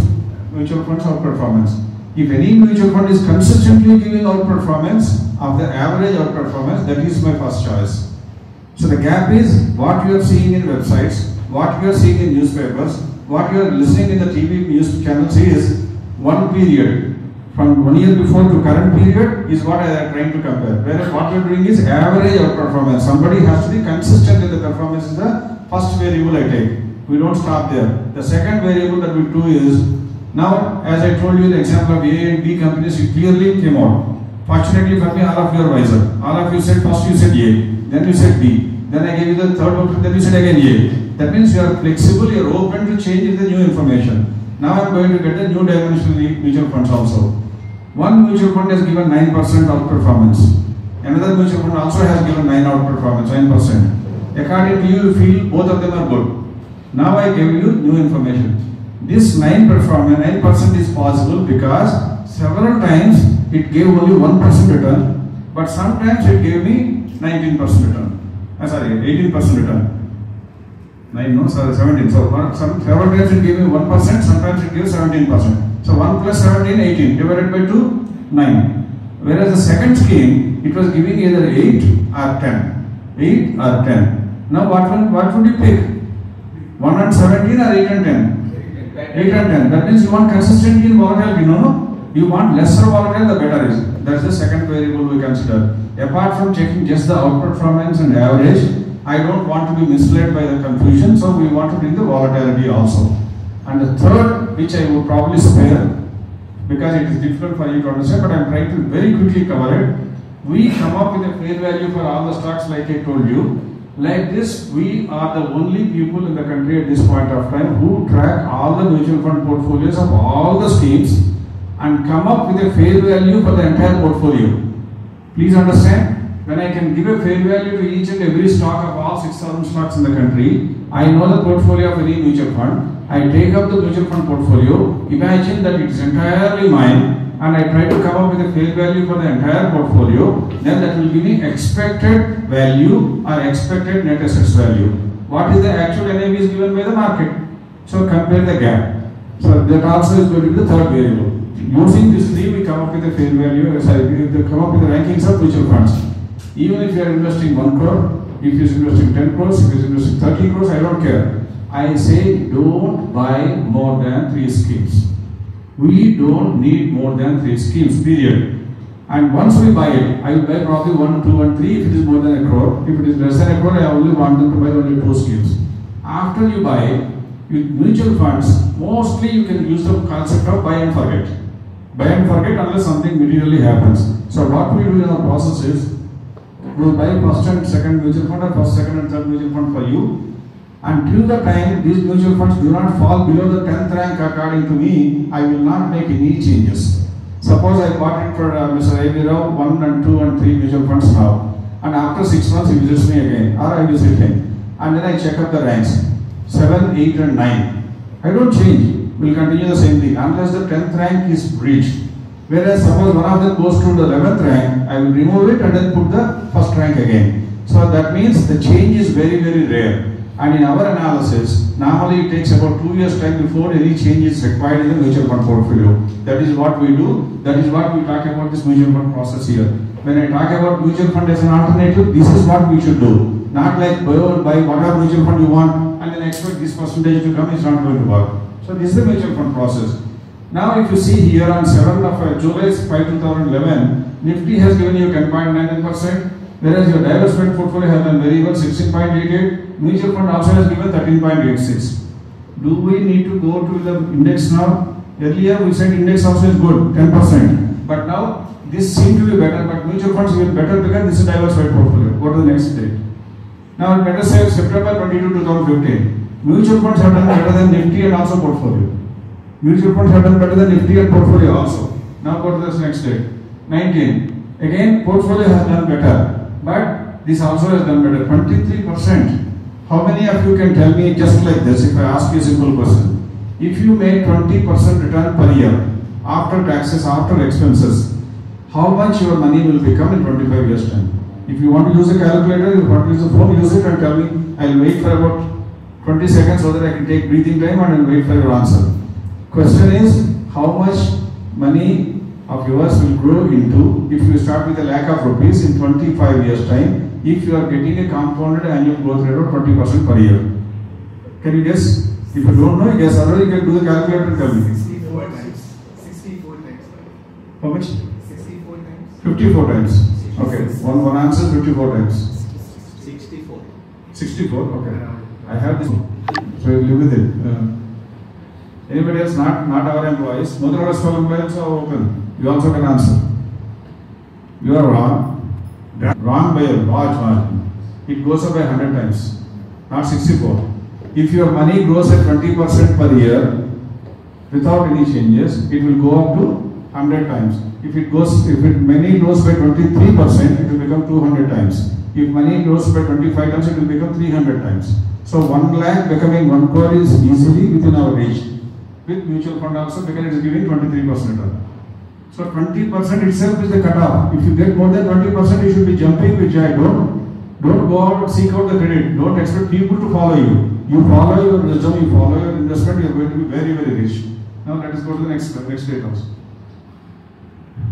mutual funds outperformance. If any mutual fund is consistently giving outperformance of the average outperformance, that is my first choice. So the gap is what you are seeing in websites, what you are seeing in newspapers, what you are listening in the TV news channels is one period. From 1 year before to current period is what I am trying to compare. Whereas what we are doing is average outperformance. Somebody has to be consistent in the performance is the first variable I take. We don't stop there. The second variable that we do is, now as I told you the example of A and B companies, it clearly came out. Fortunately for me, all of you are wiser. All of you said first you said A, then you said B. Then I gave you the third option, then you said again A. That means you are flexible, you are open to change the new information. Now I am going to get the new dimensional mutual funds also. One mutual fund has given 9% outperformance. Another mutual fund also has given 9% outperformance. According to you, you feel both of them are good. Now I give you new information. This 9% is possible because several times it gave only 1% return, but sometimes it gave me 19% return. 18% return. 17. So several times it gave me 1%, sometimes it gives 17%. So 1 plus 17, 18, divided by 2, 9. Whereas the second scheme, it was giving either 8 or 10. 8 or 10. Now what would you pick? 1 and 17 or 8 and 10? 8 and 10. That means you want consistency in volatility, no? You want lesser volatile, the better is. That's the second variable we consider. Apart from checking just the outperformance and average, I don't want to be misled by the confusion, so we want to bring the volatility also. And the third, which I will probably spare, because it is difficult for you to understand, but I am trying to very quickly cover it. We come up with a fair value for all the stocks like I told you. Like this, we are the only people in the country at this point of time who track all the mutual fund portfolios of all the schemes and come up with a fair value for the entire portfolio. Please understand, when I can give a fair value to each and every stock of all 6,000 stocks in the country, I know the portfolio of any mutual fund. I take up the mutual fund portfolio, imagine that it is entirely mine, and I try to come up with a fair value for the entire portfolio, then that will give me expected value or expected net assets value. What is the actual NAV is given by the market. So compare the gap. So that also is going to be the third variable. Using these three, we come up with a fair value, we come up with the rankings of mutual funds. Even if you are investing 1 crore, if you are investing 10 crores, if you are investing 30 crores, I don't care. I say don't buy more than 3 schemes. We don't need more than 3 schemes, period. And once we buy it, I will buy probably 1, 2 and 3 if it is more than a crore. If it is less than a crore, I only want them to buy only 2 schemes. After you buy, with mutual funds, mostly you can use the concept of buy and forget. Buy and forget unless something materially happens. So what we do in our process is, we will buy first and second mutual fund or first, second and third mutual fund for you. Until the time these mutual funds do not fall below the 10th rank according to me, I will not make any changes. Suppose I bought it for Mr. A.V. Rao 1 and 2 and 3 mutual funds now, and after 6 months he visits me again, or I visit him, and then I check up the ranks 7, 8 and 9. I don't change, we will continue the same thing unless the 10th rank is reached. Whereas suppose one of them goes to the 11th rank, I will remove it and then put the first rank again. So that means the change is very, very rare. And in our analysis, normally it takes about 2 years time before any change is required in the mutual fund portfolio. That is what we do. That is what we talk about this mutual fund process here. When I talk about mutual fund as an alternative, this is what we should do. Not like buy whatever mutual fund you want and then expect this percentage to come. It's not going to work. So this is the mutual fund process. Now if you see here on 7th of July 5, 2011, Nifty has given you 10.99%, whereas your diversified portfolio has done very well, 16.88. Mutual fund also has given 13.86. Do we need to go to the index now? Earlier we said index also is good, 10%. But now this seems to be better, but mutual funds even better because this is diversified portfolio. Go to the next date. Now let us say September 22, 2015. Mutual funds have done better than Nifty and also portfolio. Mutual funds have done better than Nifty and portfolio also. Now go to this next date. 19. Again portfolio has done better, but this also has done better. 23%. How many of you can tell me just like this if I ask you a simple question? If you make 20% return per year after taxes, after expenses, how much your money will become in 25 years time? If you want to use a calculator, you want to use a phone, use it and tell me. I will wait for about 20 seconds so that I can take breathing time and I will wait for your answer. Question is, how much money of yours will grow into if you start with a lakh of rupees in 25 years time if you are getting a compounded annual growth rate of 20% per year? Can you guess? If you don't know, guess. Otherwise you can do the calculator and tell me. 64 times. 64 times. How much? 64 times. 54 times. Okay. One answer 54 times. 64. 64? Okay. I have this. So you live with it. Anybody else? Not our employees. Mother School employees are open. You also can answer. You are wrong. Wrong by a large margin. It goes up by 100 times, not 64. If your money grows at 20% per year without any changes, it will go up to 100 times. If money grows by 23%, it will become 200 times. If money grows by 25 times, it will become 300 times. So 1 lakh becoming 1 crore is easily within our reach. With mutual fund also because it is giving 23% return. So 20% itself is the cutoff. If you get more than 20%, you should be jumping with joy. Don't go out and seek out the credit. Don't expect people to follow you. You follow your wisdom, you follow your investment, you are going to be very, very rich. Now let us go to the next date also.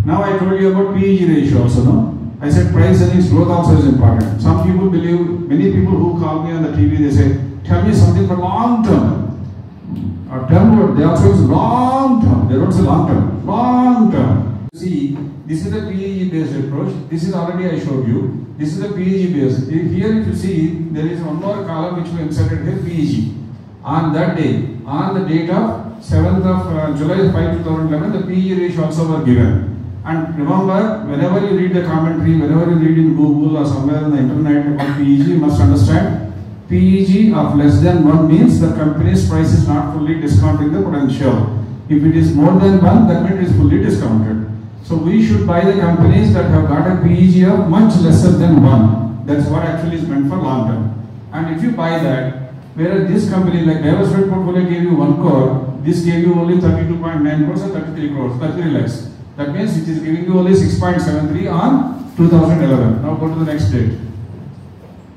Now I told you about PEG ratio also, no? I said price earnings growth also is important. Some people believe, many people who call me on the TV, they say, tell me something for long term. Or term word, they also use long term. They don't say long term. Long term. See, this is the PEG based approach. This is already I showed you. This is the PEG based. Here if you see, there is one more column which we inserted here, PEG. On that day, on the date of 7th of July 5, 2011, the PEG ratio also were given. And remember, whenever you read the commentary, whenever you read in Google or somewhere on the internet about PEG, you must understand PEG of less than 1 means the company's price is not fully discounting the potential. If it is more than 1, that means it is fully discounted. So we should buy the companies that have got a PEG of much lesser than 1. That's what actually is meant for long term. And if you buy that, whereas this company like diversified portfolio gave you 1 crore, this gave you only 32.9 crores or 33 crores, 33 lakhs. That means it is giving you only 6.73 on 2011. Now go to the next date.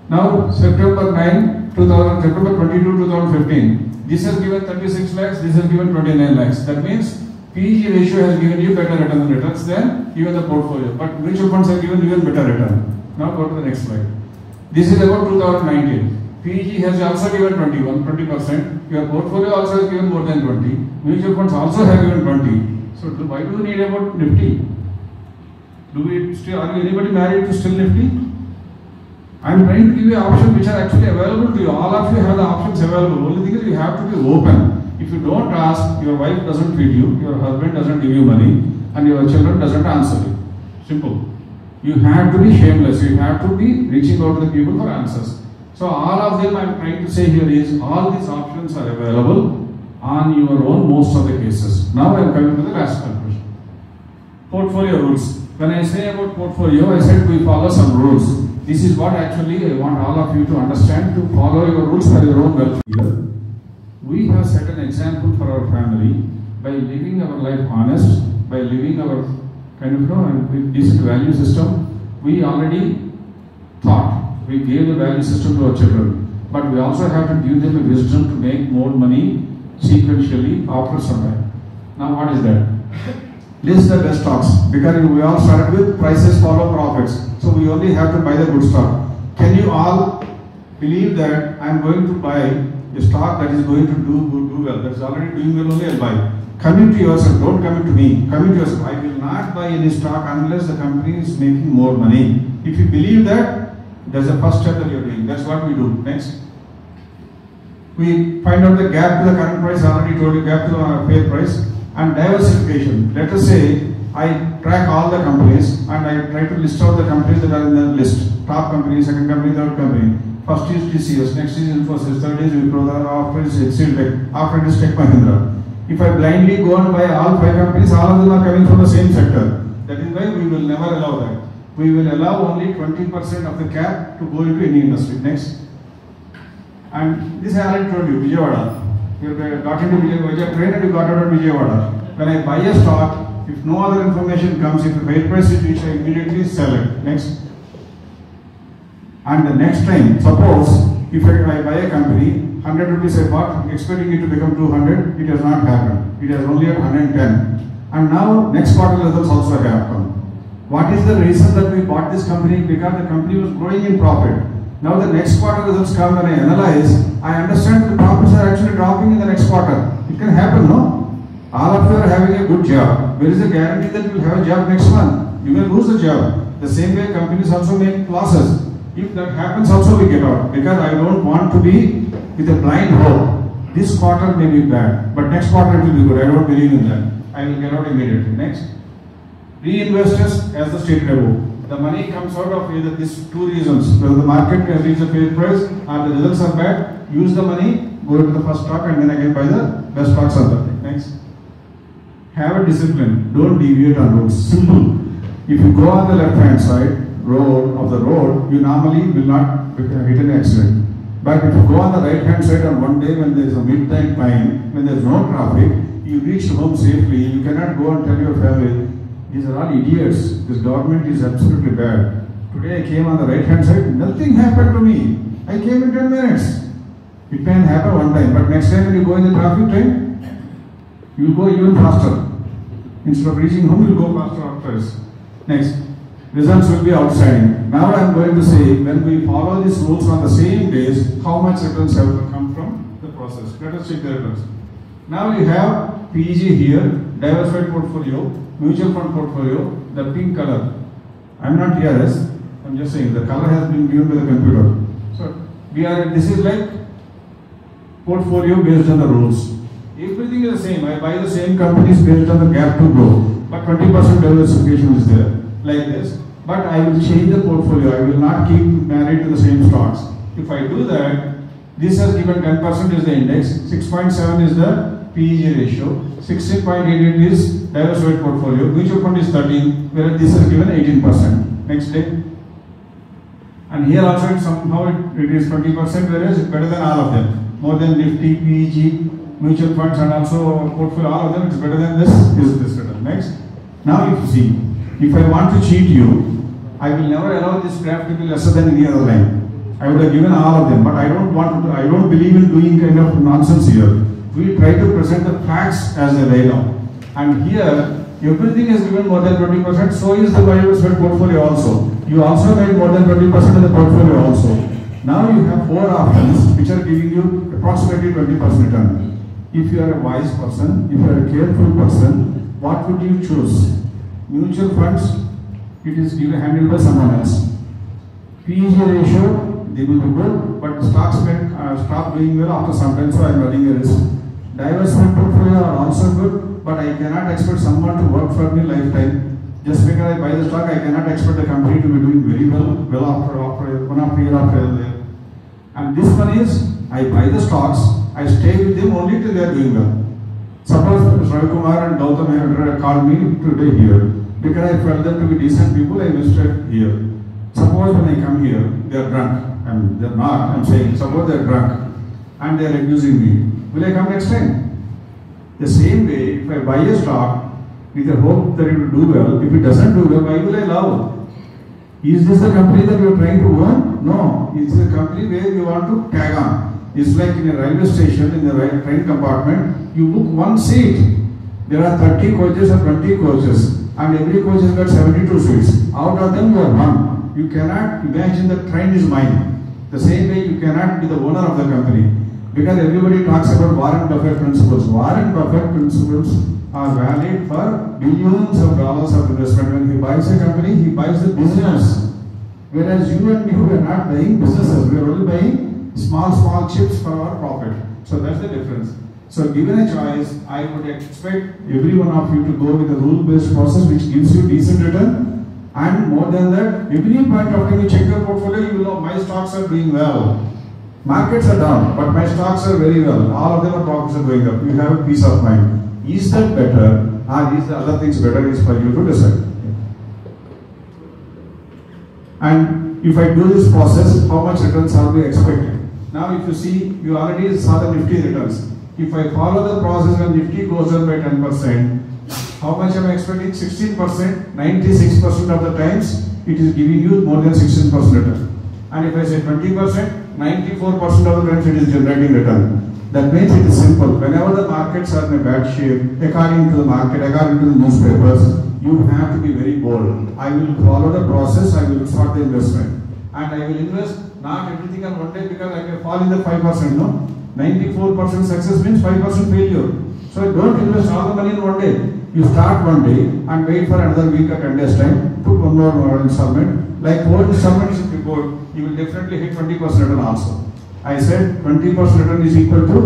Now September 22, 2015. This has given 36 lakhs, this has given 29 lakhs. That means PEG ratio has given you better returns than even the portfolio. But mutual funds have given even better return. Now go to the next slide. This is about 2019. PEG has also given 20%. Your portfolio also has given more than 20. Mutual funds also have given 20. So why do we need about Nifty? Are you anybody married to still Nifty? I am trying to give you options which are actually available to you. All of you have the options available. Only thing is you have to be open. If you don't ask, your wife doesn't feed you, your husband doesn't give you money, and your children doesn't answer you. Simple. You have to be shameless. You have to be reaching out to the people for answers. So all of them I am trying to say here is all these options are available on your own most of the cases. Now I am coming to the last conclusion. Portfolio rules. When I say about portfolio, I said we follow some rules. This is what actually I want all of you to understand, to follow your rules for your own welfare. We have set an example for our family by living our life honest, by living our with decent value system. We already thought, we gave the value system to our children. but we also have to give them a wisdom to make more money sequentially after some time. Now what is that? List the best stocks, because we all started with prices follow profits. So we only have to buy the good stock. Can you all believe that I am going to buy a stock that is going to do well, that is already doing well, only I'll buy. Commit to yourself, don't commit to me. Commit to yourself. I will not buy any stock unless the company is making more money. If you believe that, that's the first step that you are doing. That's what we do. Next. We find out the gap to the current price, I already told you, gap to the fair price, and diversification. Let us say I track all the companies and I try to list out the companies that are in the list. Top company, second company, third company. First is TCS, next is Infosys, third is Wipro, after is HCL, after it is Tech Mahindra. If I blindly go and buy all 5 companies, all of them are coming from the same sector. That is why we will never allow that. We will allow only 20% of the cap to go into any industry. Next. And this I already told you, Vijayawada. You got into Vijayawada train and you got out of Vijayawada. When I buy a stock, if no other information comes, if the fair price is reached, I immediately sell it. Next. And the next time, suppose if I buy a company, 100 rupees I bought, expecting it to become 200, it has not happened. It has only at 110. And now next quarter results also have come. What is the reason that we bought this company? Because the company was growing in profit. Now the next quarter results come and I analyze, I understand the profits are actually dropping in the next quarter. It can happen, no? All of you are having a good job. Where is the guarantee that you will have a job next month? You may lose the job. The same way companies also make losses. If that happens also we get out. Because I don't want to be with a blind hope. This quarter may be bad, but next quarter it will be good. I don't believe in that. I will get out immediately. Next. Reinvestors, as the stated above. The money comes out of either these 2 reasons. Whether the market has reached a fair price or the results are bad, use the money, go into the first stock and then again buy the best stocks on that. Next. Have a discipline. Don't deviate on roads. Simple. If you go on the left hand side of the road, you normally will not hit an accident. But if you go on the right hand side on one day when there is a midnight time, when there is no traffic, you reach home safely, you cannot go and tell your family, these are all idiots, this government is absolutely bad. Today I came on the right hand side, nothing happened to me. I came in 10 minutes. It may happen one time, but next time when you go in the traffic time, you will go even faster. Instead of reaching home, you will go faster afterwards. Next. Results will be outstanding. Now I am going to say, when we follow these rules on the same days, how much returns have come from the process. Let us check the returns. Now you have PEG here, diversified portfolio, mutual fund portfolio, the pink color. I am not TRS, I am just saying the color has been given by the computer. So this is like portfolio based on the rules. Everything is the same. I buy the same companies based on the gap to grow, but 20% diversification is there, like this. But I will change the portfolio. I will not keep married to the same stocks. If I do that, this has given 10% is the index, 6.7 is the PEG ratio, 16.88 is diversified portfolio, mutual fund is 13, whereas this has given 18%. Next day. And here also somehow it is 20%, whereas it's better than all of them. More than Nifty, PEG, mutual funds and also portfolio, all of them, it's better than this return. Next. Now if you see, if I want to cheat you, I will never allow this graph to be lesser than any other line. I would have given all of them, but I don't believe in doing kind of nonsense here. We try to present the facts as they lay down. And here, everything is given more than 20%, so is the diversified portfolio also. You also made more than 20% of the portfolio also. Now you have 4 options which are giving you approximately 20% return. If you are a wise person, if you are a careful person, what would you choose? Mutual funds, it is handled by someone else. PEG ratio, they will be good, but stocks may stop doing well after some time, so I am running a risk. Diversified portfolio are also good, but I cannot expect someone to work for me lifetime. Just because I buy the stock, I cannot expect the company to be doing very well after one year after year. And this one is, I buy the stocks, I stay with them only till they are doing well. Suppose Ravi Kumar and Gautam have called me today here. Because I felt them to be decent people, I invested here. Suppose when I come here, they are drunk. I mean, they are not, I am saying, suppose they are drunk and they are accusing me. Will I come next time? The same way, if I buy a stock with the hope that it will do well, if it doesn't do well, why will I allow? Is this the company that you are trying to own? No. It's a company where you want to tag on. It's like in a railway station, in the train compartment, you book one seat. There are 30 coaches or 20 coaches, and every coach has got 72 seats. Out of them, you are one. You cannot imagine the train is mine. The same way you cannot be the owner of the company. Because everybody talks about Warren Buffett principles. Warren Buffett principles are valid for billions of dollars of investment. When he buys a company, he buys the business. Whereas you and me, we are not buying businesses. We are only buying small chips for our profit. So that's the difference. So given a choice, I would expect every one of you to go with a rule-based process which gives you decent return. And more than that, every point of time you check your portfolio, you will know my stocks are doing well. Markets are down, but my stocks are very well. All of them are profits are going up. You have a peace of mind. Is that better, or is the other things better? Is for you to decide. And if I do this process, how much returns are we expecting? Now, if you see, you already saw the Nifty returns. If I follow the process and Nifty goes up by 10%, how much am I expecting? 16%. 96% of the times, it is giving you more than 16% return. And if I say 20%, 94% of the times it is generating return. That means it is simple. Whenever the markets are in a bad shape, according to the market, according to the newspapers, you have to be very bold. I will follow the process, I will start the investment. And I will invest not everything on one day because I may fall in the 5%, no? 94% success means 5% failure. So don't invest all the money in one day. You start one day and wait for another week or 10 days time, put one more installment. Like 4 installments if you put, you will definitely hit 20% return also. I said 20% return is equal to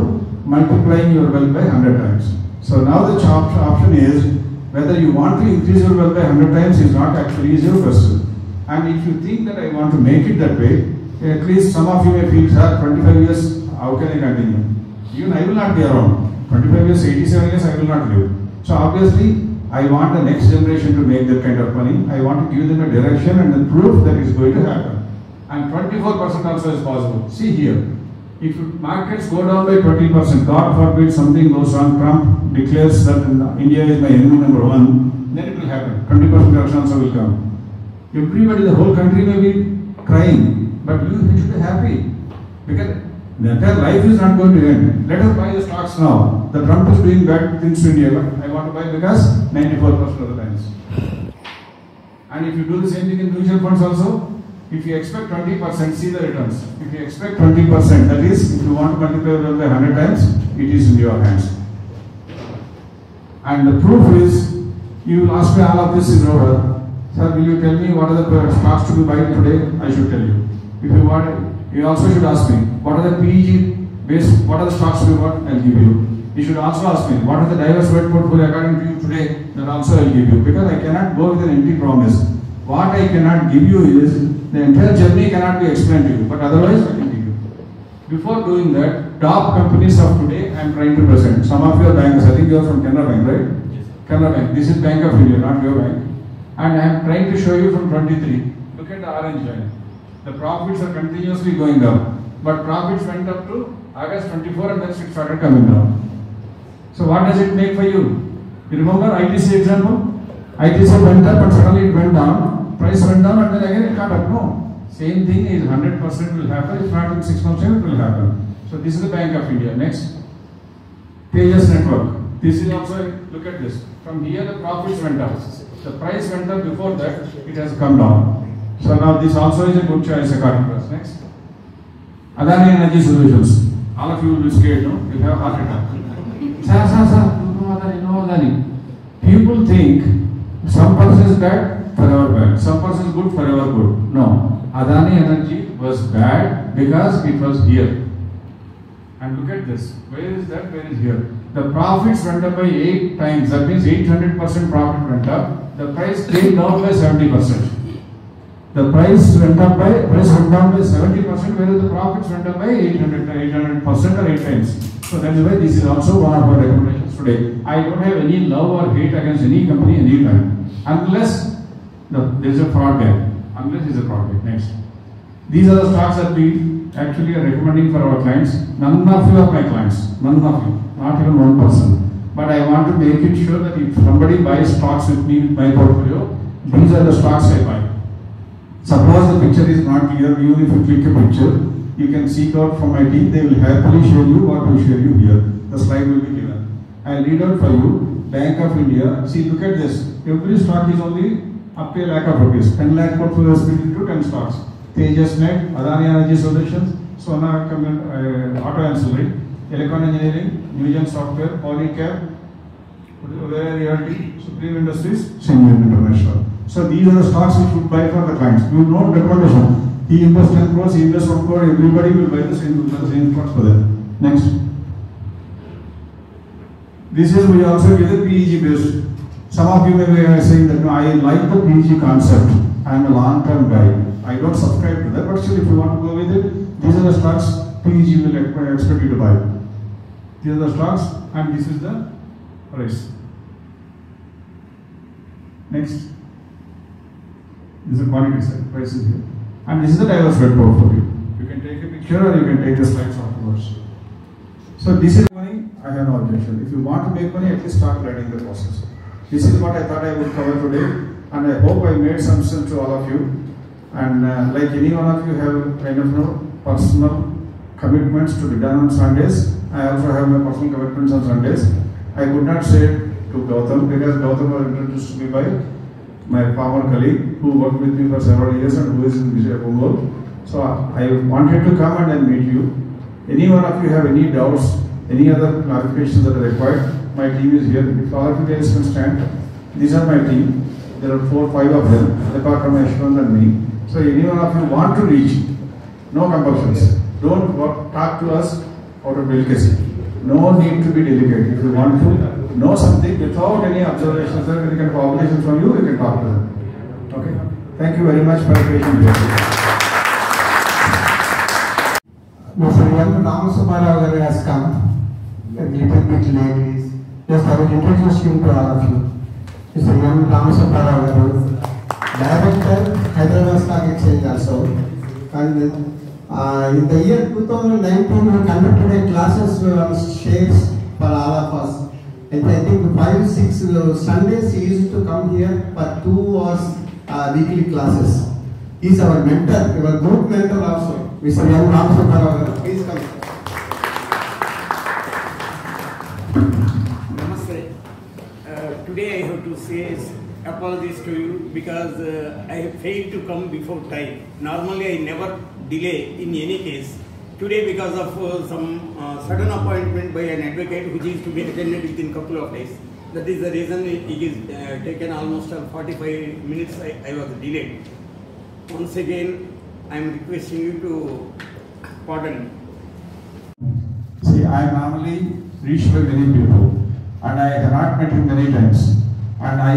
multiplying your wealth by 100 times. So now the option is whether you want to increase your wealth by 100 times is not actually is your question. And if you think that I want to make it that way, at least some of you may feel, sir, 25 years, how can I continue? Even I will not be around. 25 years, 87 years, I will not live. So obviously, I want the next generation to make that kind of money. I want to give them a direction and the proof that is going to happen. And 24% also is possible. See here, if markets go down by 20%, God forbid something goes wrong, Trump declares that India is my enemy number one, then it will happen. 20% reduction also will come. Everybody, the whole country may be crying, but you should be happy because the entire life is not going to end. Let us buy the stocks now. The Trump is doing bad things to India, but I want to buy because 94% of the times. And if you do the same thing in mutual funds also, if you expect 20%, see the returns. If you expect 20%, that is, if you want to multiply by 100 times, it is in your hands. And the proof is, you will ask me all of this is over. Sir, will you tell me what are the stocks to be buying today? I should tell you. If you want, you also should ask me, what are the PEG based, what are the stocks to be bought? I'll give you. You should also ask me, what are the diversified portfolio according to you today? That also I'll give you. Because I cannot go with an empty promise. What I cannot give you is, the entire journey cannot be explained to you, but otherwise I can give you. Before doing that, top companies of today I am trying to present. Some of your bankers, I think you are from Canara Bank, right? Yes. Canara Bank. This is Bank of India, not your bank. And I am trying to show you from 23. Look at the orange line. The profits are continuously going up, but profits went up to August 24 and then it started coming down. So what does it make for you? You remember ITC example? ITC went up and suddenly it went down, price went down and then again it got up. No. Same thing is 100% will happen, if not in 6 months it will happen. So this is the Bank of India. Next. Tejas Network. This is also, look at this. From here the profits went up. The price went up before that, it has come down. So now this also is a good choice according to us. Next. Adani Energy Solutions. All of you will be scared, no? You have heart attack. Sir, no Adani. People think some person is bad, forever bad. Some person is good, forever good. No. Adani Energy was bad because it was here. And look at this. Where is that? Where is here? The profits went up by 8 times. That means 800% profit went up. The price came down by 70%. The price went down by 70%, whereas the profits went up by 800% or 8 times. So that is why this is also one of our recommendations today. I don't have any love or hate against any company anytime. Unless there is a fraud guy. Unless there is a fraud guy. Next. These are the stocks that we actually are recommending for our clients. None of you are my clients. None of you. Not even one person. But I want to make it sure that if somebody buys stocks with me with my portfolio, these are the stocks I buy. Suppose the picture is not clear, even if you click a picture, you can seek out from my team. They will happily show you what will show you here. The slide will be given. I will read out for you. Bank of India. See, look at this. Every stock is only up to ₹1 lakh. 10 lakh portfolio is split into 10 stocks. Tejas Net, Adani Energy Solutions, Sona Auto Ancillary, Elecon Engineering, Newgen Software, Polycab, Vera Realty, Supreme Industries, Shenzhen International. So these are the stocks which we buy for the clients. You know recommendation. He invests 10 crores, he invests 1 crore, everybody will buy the same stocks for them. Next. This is we also get the PEG based. Some of you may be saying that no, I like the PEG concept. I am a long-term guy. I don't subscribe to that, but still if you want to go with it, these are the stocks PEG will expect you to buy. These are the stocks and this is the price. Next. This is the quantity side, price is here. And this is the diversified portfolio. You can take a picture or you can take the slides afterwards. So this is money, I have no objection. If you want to make money, at least start learning the process. This is what I thought I would cover today, and I hope I made some sense to all of you. And like any one of you have kind of personal commitments to be done on Sundays. I also have my personal commitments on Sundays. I could not say it to Gautam because Gautam was introduced to me by my former colleague who worked with me for several years and who is in Vijay Pungal. So I wanted to come and then meet you. Any one of you have any doubts, any other clarifications that are required, my team is here. If all of you guys can stand, these are my team. There are 4 or 5 of them, apart from Ashwin and me. So any one of you want to reach, no compulsions. Don't talk to us out of delicacy. No need to be delicate. If you want to know something without any observations or any kind of obligations from you, you can talk to them. Okay? Thank you very much for your patience. Mr. M. Ramasubbarao has come a little bit late. Just I will introduce him to all of you. Mr. M. Ramasubbarao, Director, Hyderabad Stock Exchange also. And in the year 2019, we conducted classes on shares for all of us. And I think 5-6 Sundays he used to come here for 2 hours weekly classes. He is our mentor, our group mentor also. Mr. M. Ramasubbarao, please come. Namaste. Today I have to say apologies to you because I have failed to come before time. Normally I never delay in any case. Today because of some sudden appointment by an advocate which is to be attended within a couple of days. That is the reason it is taken almost 45 minutes I was delayed. Once again I am requesting you to pardon me. See, I am normally reached by many people and I have not met him many times. And I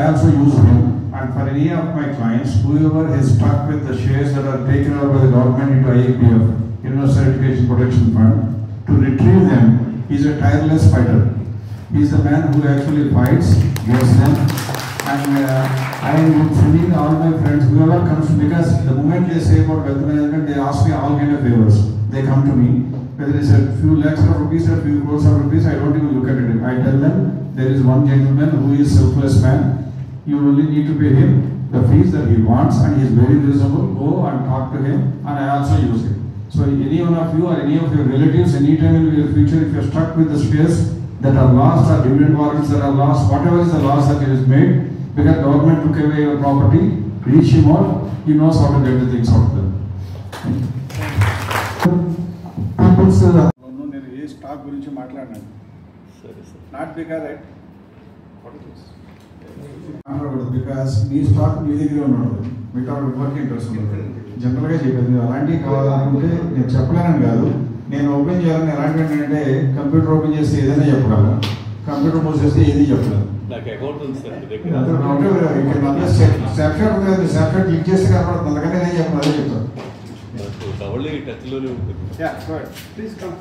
also use him. And for any of my clients, whoever has stuck with the shares that are taken over by the government into IEPF, Universal Education Protection Fund, to retrieve them, he is a tireless fighter. He is the man who actually fights, gets them. And I am sending all my friends, whoever comes, because the moment they say about wealth management, they ask me all kind of favors. They come to me, whether it's a few lakhs of rupees or a few crores of rupees, I don't even look at it. I tell them, there is one gentleman who is selfless man. You only need to pay him the fees that he wants and he is very reasonable. Go and talk to him and I also use him. So any one of you or any of your relatives, anytime in your future, if you are stuck with the shares that are lost or dividend warrants that are lost, whatever is the loss that is made, because government took away your property, reach him out, he knows how to get the things out of them. Not because we stock మీ దగ్గర ఉన్నాడు మిగతా work interest ఉండదు జనరల్గా చెప్పేది అలాంటివి కావాలనుకుంటే నేను చెప్పలేనని కాదు నేను ఓపెన్ చేయాలని ఎలాంటి అంటే కంప్యూటర్ ఓపెన్ చేస్తే ఏదైనా చెప్పగలను కంప్యూటర్ మూసేస్తే ఏది చెప్పలేదు స్నాప్షాట్ ఉంది కదా స్నాప్షాట్ క్లిక్ చేస్తే కనపడుతుంది అందుకని నేను చెప్పను అదే చెప్తాను టచ్లోనే ఉంటుంది. Please come.